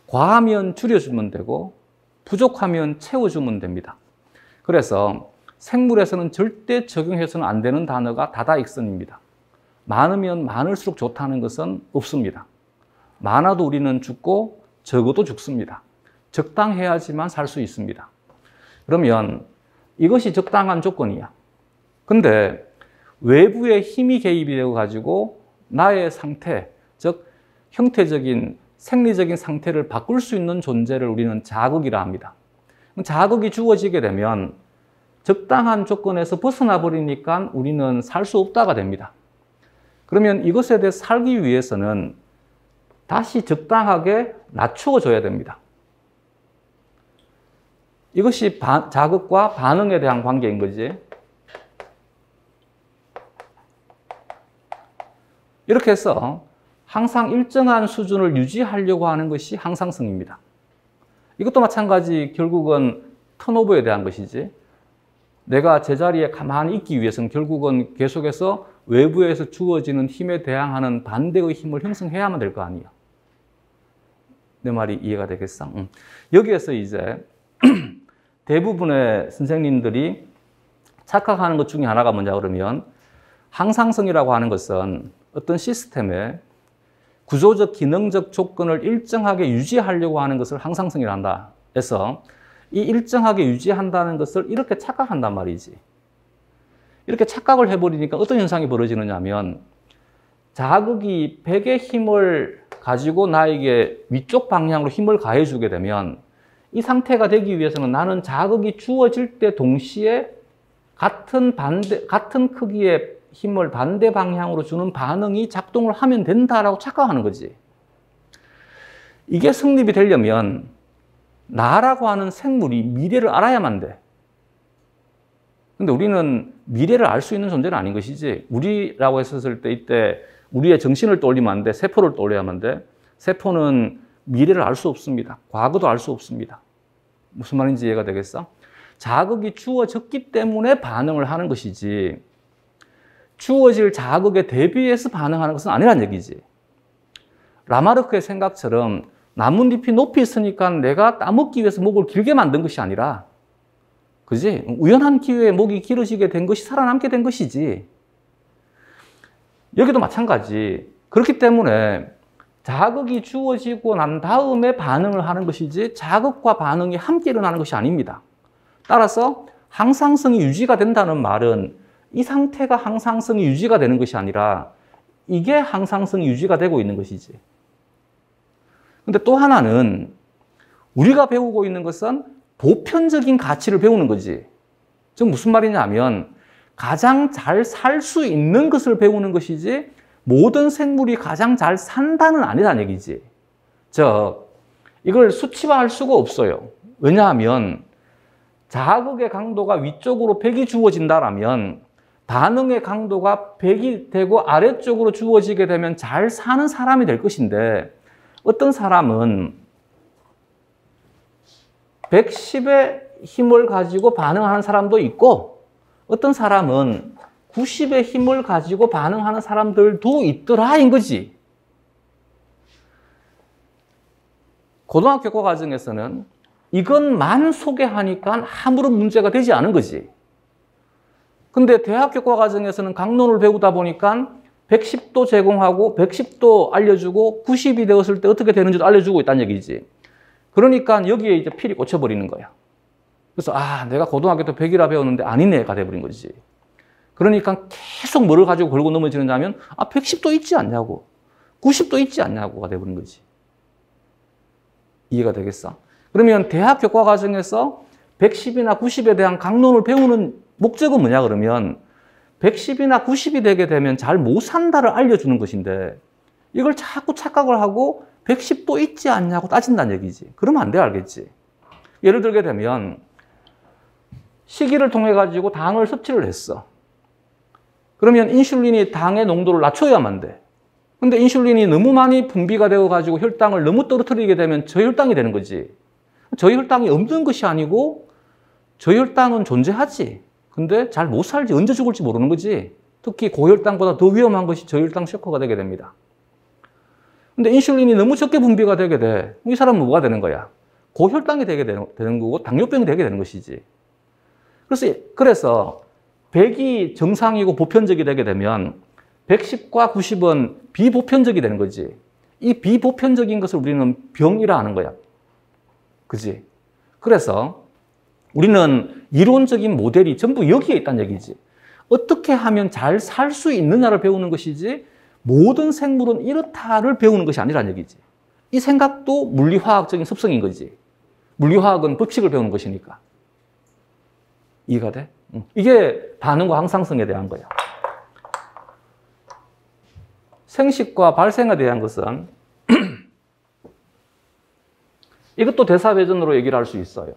과하면 줄여주면 되고, 부족하면 채워주면 됩니다. 그래서 생물에서는 절대 적용해서는 안 되는 단어가 다다익선입니다. 많으면 많을수록 좋다는 것은 없습니다. 많아도 우리는 죽고 적어도 죽습니다. 적당해야지만 살 수 있습니다. 그러면 이것이 적당한 조건이야. 근데 외부의 힘이 개입이 되어 가지고 나의 상태, 즉 형태적인 생리적인 상태를 바꿀 수 있는 존재를 우리는 자극이라 합니다. 자극이 주어지게 되면 적당한 조건에서 벗어나 버리니까 우리는 살 수 없다가 됩니다. 그러면 이것에 대해 살기 위해서는 다시 적당하게 낮추어줘야 됩니다. 이것이 자극과 반응에 대한 관계인 거지. 이렇게 해서 항상 일정한 수준을 유지하려고 하는 것이 항상성입니다. 이것도 마찬가지 결국은 턴오버에 대한 것이지. 내가 제자리에 가만히 있기 위해서는 결국은 계속해서 외부에서 주어지는 힘에 대항하는 반대의 힘을 형성해야만 될 거 아니에요. 내 말이 이해가 되겠어? 여기에서 이제 대부분의 선생님들이 착각하는 것 중에 하나가 뭐냐 그러면 항상성이라고 하는 것은 어떤 시스템의 구조적, 기능적 조건을 일정하게 유지하려고 하는 것을 항상성이라 한다. 해서 이 일정하게 유지한다는 것을 이렇게 착각한단 말이지. 이렇게 착각을 해버리니까 어떤 현상이 벌어지느냐 하면 자극이 100의 힘을 가지고 나에게 위쪽 방향으로 힘을 가해주게 되면 이 상태가 되기 위해서는 나는 자극이 주어질 때 동시에 같은 크기의 힘을 반대 방향으로 주는 반응이 작동을 하면 된다라고 착각하는 거지. 이게 성립이 되려면 나라고 하는 생물이 미래를 알아야만 돼. 근데 우리는 미래를 알 수 있는 존재는 아닌 것이지. 우리라고 했었을 때 이때 우리의 정신을 떠올리면 안 돼. 세포를 떠올려야만 돼. 세포는 미래를 알 수 없습니다. 과거도 알 수 없습니다. 무슨 말인지 이해가 되겠어? 자극이 주어졌기 때문에 반응을 하는 것이지 주어질 자극에 대비해서 반응하는 것은 아니란 얘기지. 라마르크의 생각처럼 나뭇잎이 높이 있으니까 내가 따먹기 위해서 목을 길게 만든 것이 아니라, 그지? 우연한 기회에 목이 길어지게 된 것이 살아남게 된 것이지. 여기도 마찬가지. 그렇기 때문에 자극이 주어지고 난 다음에 반응을 하는 것이지 자극과 반응이 함께 일어나는 것이 아닙니다. 따라서 항상성이 유지가 된다는 말은 이 상태가 항상성이 유지가 되는 것이 아니라 이게 항상성이 유지가 되고 있는 것이지. 근데 또 하나는 우리가 배우고 있는 것은 보편적인 가치를 배우는 거지. 즉 무슨 말이냐 하면 가장 잘 살 수 있는 것을 배우는 것이지 모든 생물이 가장 잘 산다는 아니라는 얘기지. 이걸 수치화할 수가 없어요. 왜냐하면 자극의 강도가 위쪽으로 100이 주어진다라면 반응의 강도가 100이 되고 아래쪽으로 주어지게 되면 잘 사는 사람이 될 것인데 어떤 사람은 110의 힘을 가지고 반응하는 사람도 있고 어떤 사람은 90의 힘을 가지고 반응하는 사람들도 있더라인 거지. 고등학교 교과 과정에서는 이것만 소개하니까 아무런 문제가 되지 않은 거지. 근데 대학 교과 과정에서는 강론을 배우다 보니까 110도 제공하고 110도 알려주고 90이 되었을 때 어떻게 되는지도 알려주고 있다는 얘기지. 그러니까 여기에 이제 필이 꽂혀버리는 거야. 그래서 내가 고등학교 때 100이라 배웠는데 아니네가 돼버린 거지. 그러니까 계속 뭐를 가지고 걸고 넘어지느냐면 110도 있지 않냐고 90도 있지 않냐고가 돼버린 거지. 이해가 되겠어? 그러면 대학 교과 과정에서 110이나 90에 대한 강론을 배우는 목적은 뭐냐 그러면 110이나 90이 되게 되면 잘 못 산다를 알려주는 것인데 이걸 자꾸 착각을 하고 110도 있지 않냐고 따진다는 얘기지. 그러면 안 돼, 알겠지? 예를 들게 되면 식이를 통해 가지고 당을 섭취를 했어. 그러면 인슐린이 당의 농도를 낮춰야만 돼. 근데 인슐린이 너무 많이 분비가 되어 가지고 혈당을 너무 떨어뜨리게 되면 저혈당이 되는 거지. 저혈당이 없는 것이 아니고 저혈당은 존재하지. 근데 잘 못 살지, 언제 죽을지 모르는 거지. 특히 고혈당보다 더 위험한 것이 저혈당 쇼크가 되게 됩니다. 근데 인슐린이 너무 적게 분비가 되게 돼. 이 사람은 뭐가 되는 거야? 고혈당이 되게 되는 거고 당뇨병이 되게 되는 것이지. 그래서 100이 정상이고 보편적이 되게 되면 110과 90은 비보편적이 되는 거지. 이 비보편적인 것을 우리는 병이라 하는 거야. 그지? 그래서 우리는 이론적인 모델이 전부 여기에 있다는 얘기지. 어떻게 하면 잘 살 수 있느냐를 배우는 것이지 모든 생물은 이렇다를 배우는 것이 아니라는 얘기지. 이 생각도 물리화학적인 습성인 거지. 물리화학은 법칙을 배우는 것이니까. 이해가 돼? 이게 반응과 항상성에 대한 거야. 생식과 발생에 대한 것은 이것도 대사회전으로 얘기를 할 수 있어요.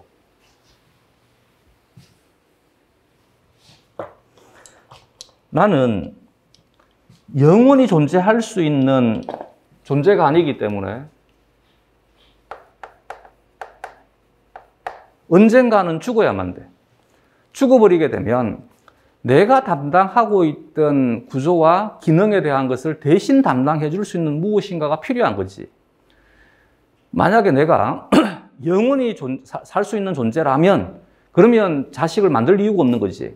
나는 영원히 존재할 수 있는 존재가 아니기 때문에 언젠가는 죽어야만 돼. 죽어버리게 되면 내가 담당하고 있던 구조와 기능에 대한 것을 대신 담당해 줄 수 있는 무엇인가가 필요한 거지. 만약에 내가 영원히 살 수 있는 존재라면 그러면 자식을 만들 이유가 없는 거지.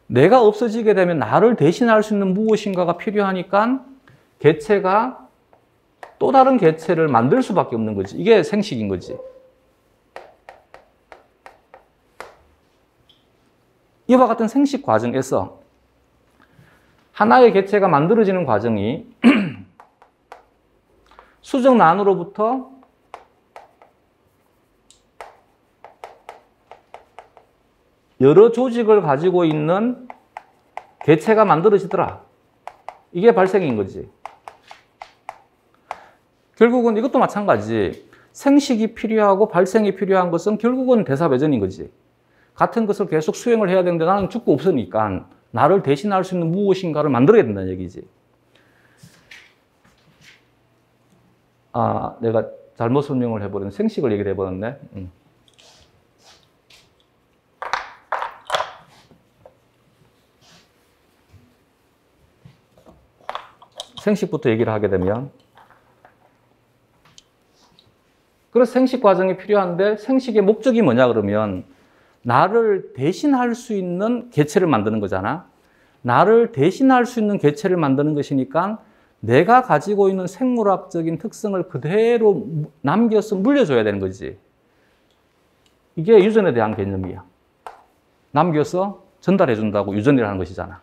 내가 없어지게 되면 나를 대신할 수 있는 무엇인가가 필요하니까 개체가 또 다른 개체를 만들 수밖에 없는 거지. 이게 생식인 거지. 이와 같은 생식 과정에서 하나의 개체가 만들어지는 과정이 수정란으로부터 여러 조직을 가지고 있는 개체가 만들어지더라. 이게 발생인 거지. 결국은 이것도 마찬가지. 생식이 필요하고 발생이 필요한 것은 결국은 대사배전인 거지. 같은 것을 계속 수행을 해야 되는데 나는 죽고 없으니까 나를 대신할 수 있는 무엇인가를 만들어야 된다는 얘기지. 아, 내가 잘못 설명을 해버렸네. 생식을 얘기를 해버렸네. 생식부터 얘기를 하게 되면 그래서 생식 과정이 필요한데 생식의 목적이 뭐냐 그러면 나를 대신할 수 있는 개체를 만드는 거잖아. 나를 대신할 수 있는 개체를 만드는 것이니까 내가 가지고 있는 생물학적인 특성을 그대로 남겨서 물려줘야 되는 거지. 이게 유전에 대한 개념이야. 남겨서 전달해 준다고 유전이라는 것이잖아.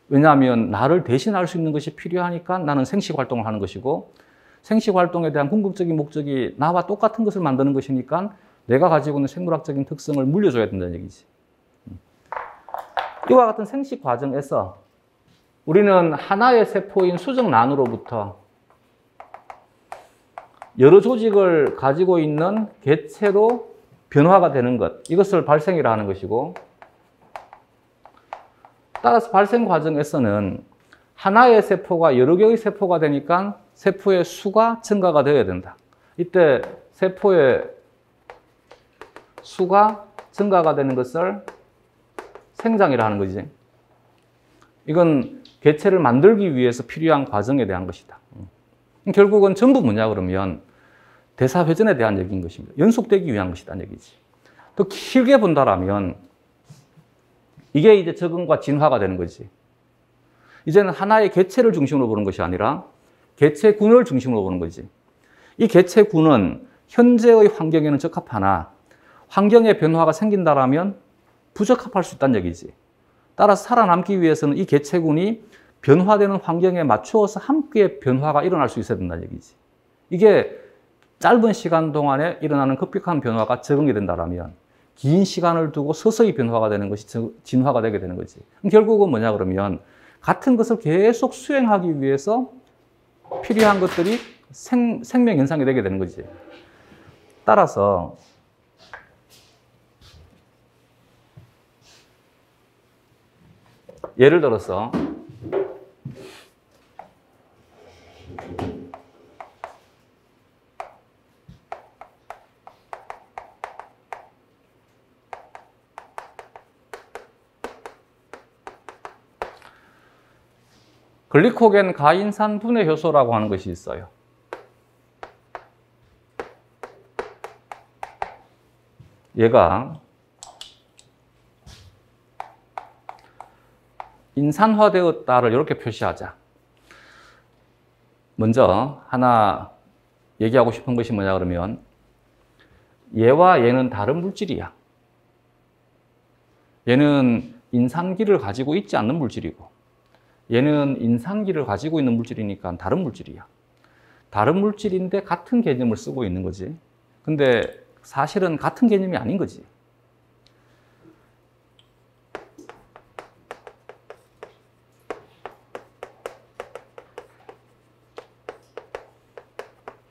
왜냐하면 나를 대신할 수 있는 것이 필요하니까 나는 생식 활동을 하는 것이고 생식 활동에 대한 궁극적인 목적이 나와 똑같은 것을 만드는 것이니까 내가 가지고 있는 생물학적인 특성을 물려줘야 된다는 얘기지. 이와 같은 생식 과정에서 우리는 하나의 세포인 수정란으로부터 여러 조직을 가지고 있는 개체로 변화가 되는 것, 이것을 발생이라 하는 것이고 따라서 발생 과정에서는 하나의 세포가 여러 개의 세포가 되니까 세포의 수가 증가가 되어야 된다. 이때 세포의 수가 증가가 되는 것을 생장이라 하는 거지. 이건 개체를 만들기 위해서 필요한 과정에 대한 것이다. 결국은 전부 뭐냐 그러면 대사회전에 대한 얘기인 것입니다. 연속되기 위한 것이다 얘기지. 더 길게 본다라면 이게 이제 적응과 진화가 되는 거지. 이제는 하나의 개체를 중심으로 보는 것이 아니라 개체군을 중심으로 보는 거지. 이 개체군은 현재의 환경에는 적합하나 환경의 변화가 생긴다라면 부적합할 수 있다는 얘기지. 따라서 살아남기 위해서는 이 개체군이 변화되는 환경에 맞추어서 함께 변화가 일어날 수 있어야 된다는 얘기지. 이게 짧은 시간 동안에 일어나는 급격한 변화가 적응이 된다면 긴 시간을 두고 서서히 변화가 되는 것이 진화가 되게 되는 거지. 결국은 뭐냐 그러면 같은 것을 계속 수행하기 위해서 필요한 것들이 생명 현상이 되게 되는 거지. 따라서 예를 들어서 글리코겐 가인산 분해 효소라고 하는 것이 있어요. 얘가 인산화되었다를 이렇게 표시하자. 먼저 하나 얘기하고 싶은 것이 뭐냐 그러면 얘와 얘는 다른 물질이야. 얘는 인산기를 가지고 있지 않는 물질이고 얘는 인산기를 가지고 있는 물질이니까 다른 물질이야. 다른 물질인데 같은 개념을 쓰고 있는 거지. 근데 사실은 같은 개념이 아닌 거지.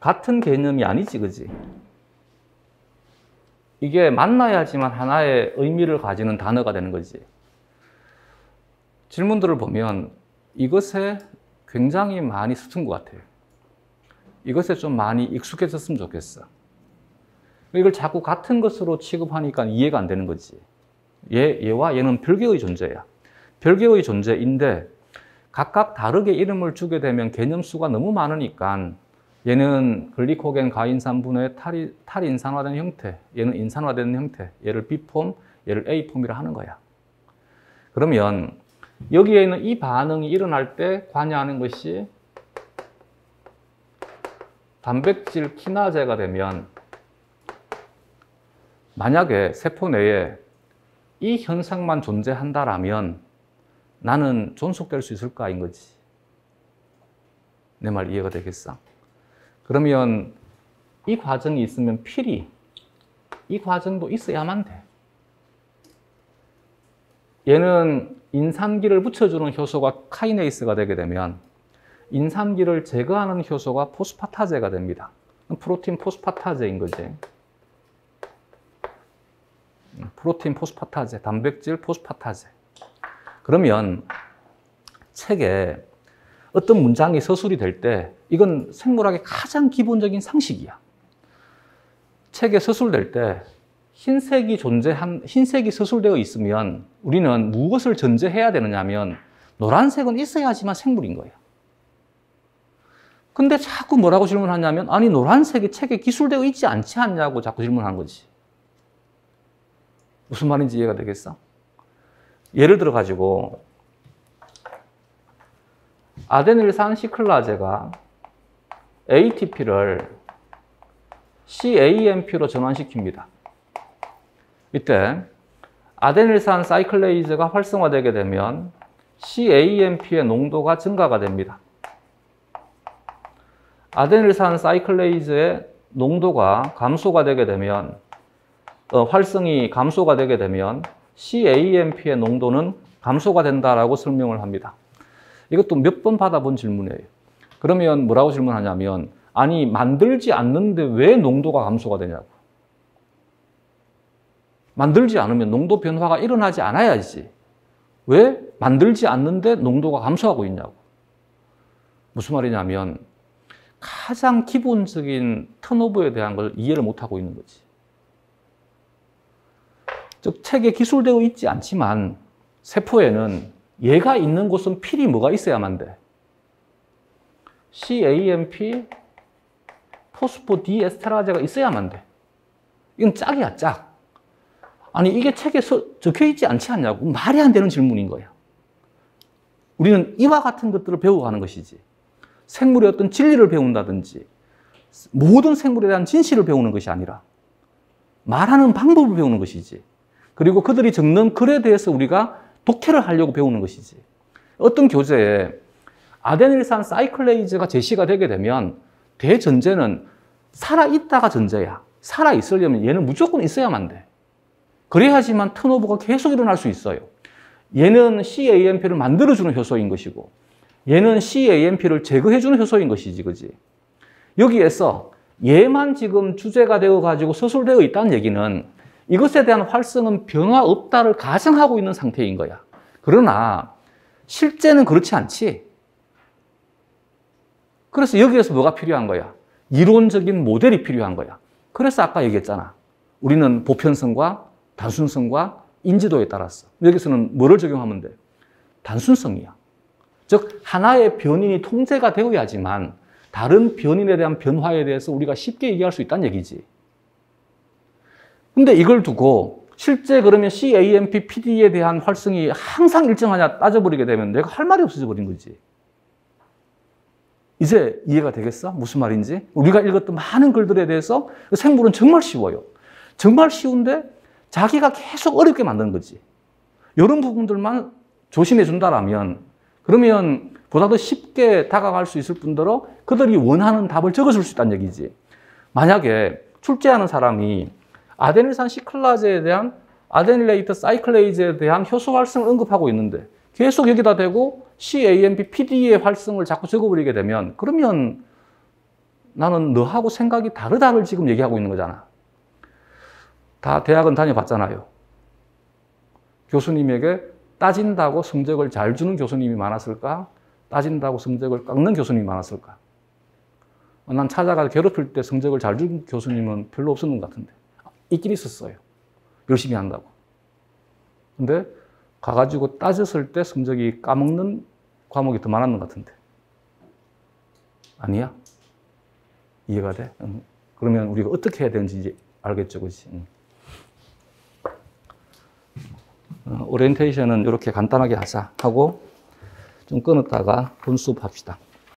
같은 개념이 아니지, 그지? 이게 만나야지만 하나의 의미를 가지는 단어가 되는 거지. 질문들을 보면 이것에 굉장히 많이 서툰 것 같아요. 이것에 좀 많이 익숙해졌으면 좋겠어. 이걸 자꾸 같은 것으로 취급하니까 이해가 안 되는 거지. 얘와 얘는 별개의 존재야. 별개의 존재인데 각각 다르게 이름을 주게 되면 개념수가 너무 많으니까 얘는 글리코겐 가인산분의 탈인산화된 형태, 얘는 인산화된 형태, 얘를 B폼, 얘를 A폼이라 하는 거야. 그러면 여기에 있는 이 반응이 일어날 때 관여하는 것이 단백질 키나제가 되면 만약에 세포 내에 이 현상만 존재한다라면 나는 존속될 수 있을까인 거지. 내 말 이해가 되겠어? 그러면 이 과정이 있으면 필히 이 과정도 있어야만 돼. 얘는 인산기를 붙여주는 효소가 카이네이스가 되게 되면 인산기를 제거하는 효소가 포스파타제가 됩니다. 프로틴 포스파타제인 거지. 프로틴 포스파타제, 단백질 포스파타제. 그러면 책에 어떤 문장이 서술이 될 때 이건 생물학의 가장 기본적인 상식이야. 책에 서술될 때 흰색이 서술되어 있으면 우리는 무엇을 전제해야 되느냐면 노란색은 있어야지만 생물인 거예요. 근데 자꾸 뭐라고 질문하냐면 아니 노란색이 책에 기술되어 있지 않지 않냐고 자꾸 질문하는 거지. 무슨 말인지 이해가 되겠어? 예를 들어 가지고 아데닐산 시클라제가 ATP를 CAMP로 전환시킵니다. 이때 아데닐산 사이클레이즈가 활성화되게 되면 CAMP의 농도가 증가가 됩니다. 아데닐산 사이클레이즈의 농도가 감소가 되게 되면 활성이 감소가 되게 되면 CAMP의 농도는 감소가 된다라고 설명을 합니다. 이것도 몇 번 받아본 질문이에요. 그러면 뭐라고 질문하냐면 아니 만들지 않는데 왜 농도가 감소가 되냐고. 만들지 않으면 농도 변화가 일어나지 않아야지. 왜 만들지 않는데 농도가 감소하고 있냐고. 무슨 말이냐면 가장 기본적인 턴오버에 대한 걸 이해를 못하고 있는 거지. 즉 책에 기술되어 있지 않지만 세포에는 얘가 있는 곳은 필히 뭐가 있어야만 돼. CAMP 포스포디에스테라제가 있어야만 돼. 이건 짝이야, 짝. 아니 이게 책에 적혀 있지 않지 않냐고. 말이 안 되는 질문인 거야. 우리는 이와 같은 것들을 배워가는 것이지. 생물의 어떤 진리를 배운다든지 모든 생물에 대한 진실을 배우는 것이 아니라 말하는 방법을 배우는 것이지. 그리고 그들이 적는 글에 대해서 우리가 독해를 하려고 배우는 것이지. 어떤 교재에 아데닐산 사이클레이즈가 제시가 되게 되면 대전제는 살아있다가 전제야. 살아있으려면 얘는 무조건 있어야만 돼. 그래야지만 턴오버가 계속 일어날 수 있어요. 얘는 CAMP를 만들어주는 효소인 것이고, 얘는 CAMP를 제거해주는 효소인 것이지, 그지? 여기에서 얘만 지금 주제가 되어가지고 서술되어 있다는 얘기는 이것에 대한 활성은 변화 없다를 가정하고 있는 상태인 거야. 그러나 실제는 그렇지 않지. 그래서 여기에서 뭐가 필요한 거야? 이론적인 모델이 필요한 거야. 그래서 아까 얘기했잖아. 우리는 보편성과 단순성과 인지도에 따랐어. 여기서는 뭐를 적용하면 돼? 단순성이야. 즉 하나의 변인이 통제가 되어야지만 다른 변인에 대한 변화에 대해서 우리가 쉽게 얘기할 수 있다는 얘기지. 근데 이걸 두고 실제 그러면 CAMP, PD에 대한 활성이 항상 일정하냐 따져버리게 되면 내가 할 말이 없어져 버린 거지. 이제 이해가 되겠어? 무슨 말인지? 우리가 읽었던 많은 글들에 대해서 생물은 정말 쉬워요. 정말 쉬운데 자기가 계속 어렵게 만드는 거지. 이런 부분들만 조심해 준다라면 그러면 보다 더 쉽게 다가갈 수 있을 뿐더러 그들이 원하는 답을 적어줄 수 있다는 얘기지. 만약에 출제하는 사람이 아데닐산 시클라제에 대한 아데닐레이트 사이클레이즈에 대한 효소 활성을 언급하고 있는데 계속 여기다 대고 CAMP, PD의 활성을 자꾸 적어버리게 되면 그러면 나는 너하고 생각이 다르다를 지금 얘기하고 있는 거잖아. 다 대학은 다녀봤잖아요. 교수님에게 따진다고 성적을 잘 주는 교수님이 많았을까? 따진다고 성적을 깎는 교수님이 많았을까? 난 찾아가 괴롭힐 때 성적을 잘 준 교수님은 별로 없었는 것 같은데. 있긴 있었어요. 열심히 한다고. 근데 가가지고 따졌을 때 성적이 까먹는 과목이 더 많았는 것 같은데. 아니야? 이해가 돼? 그러면 우리가 어떻게 해야 되는지 이제 알겠죠, 그렇지? 오리엔테이션은 이렇게 간단하게 하자 하고 좀 끊었다가 본수업 합시다.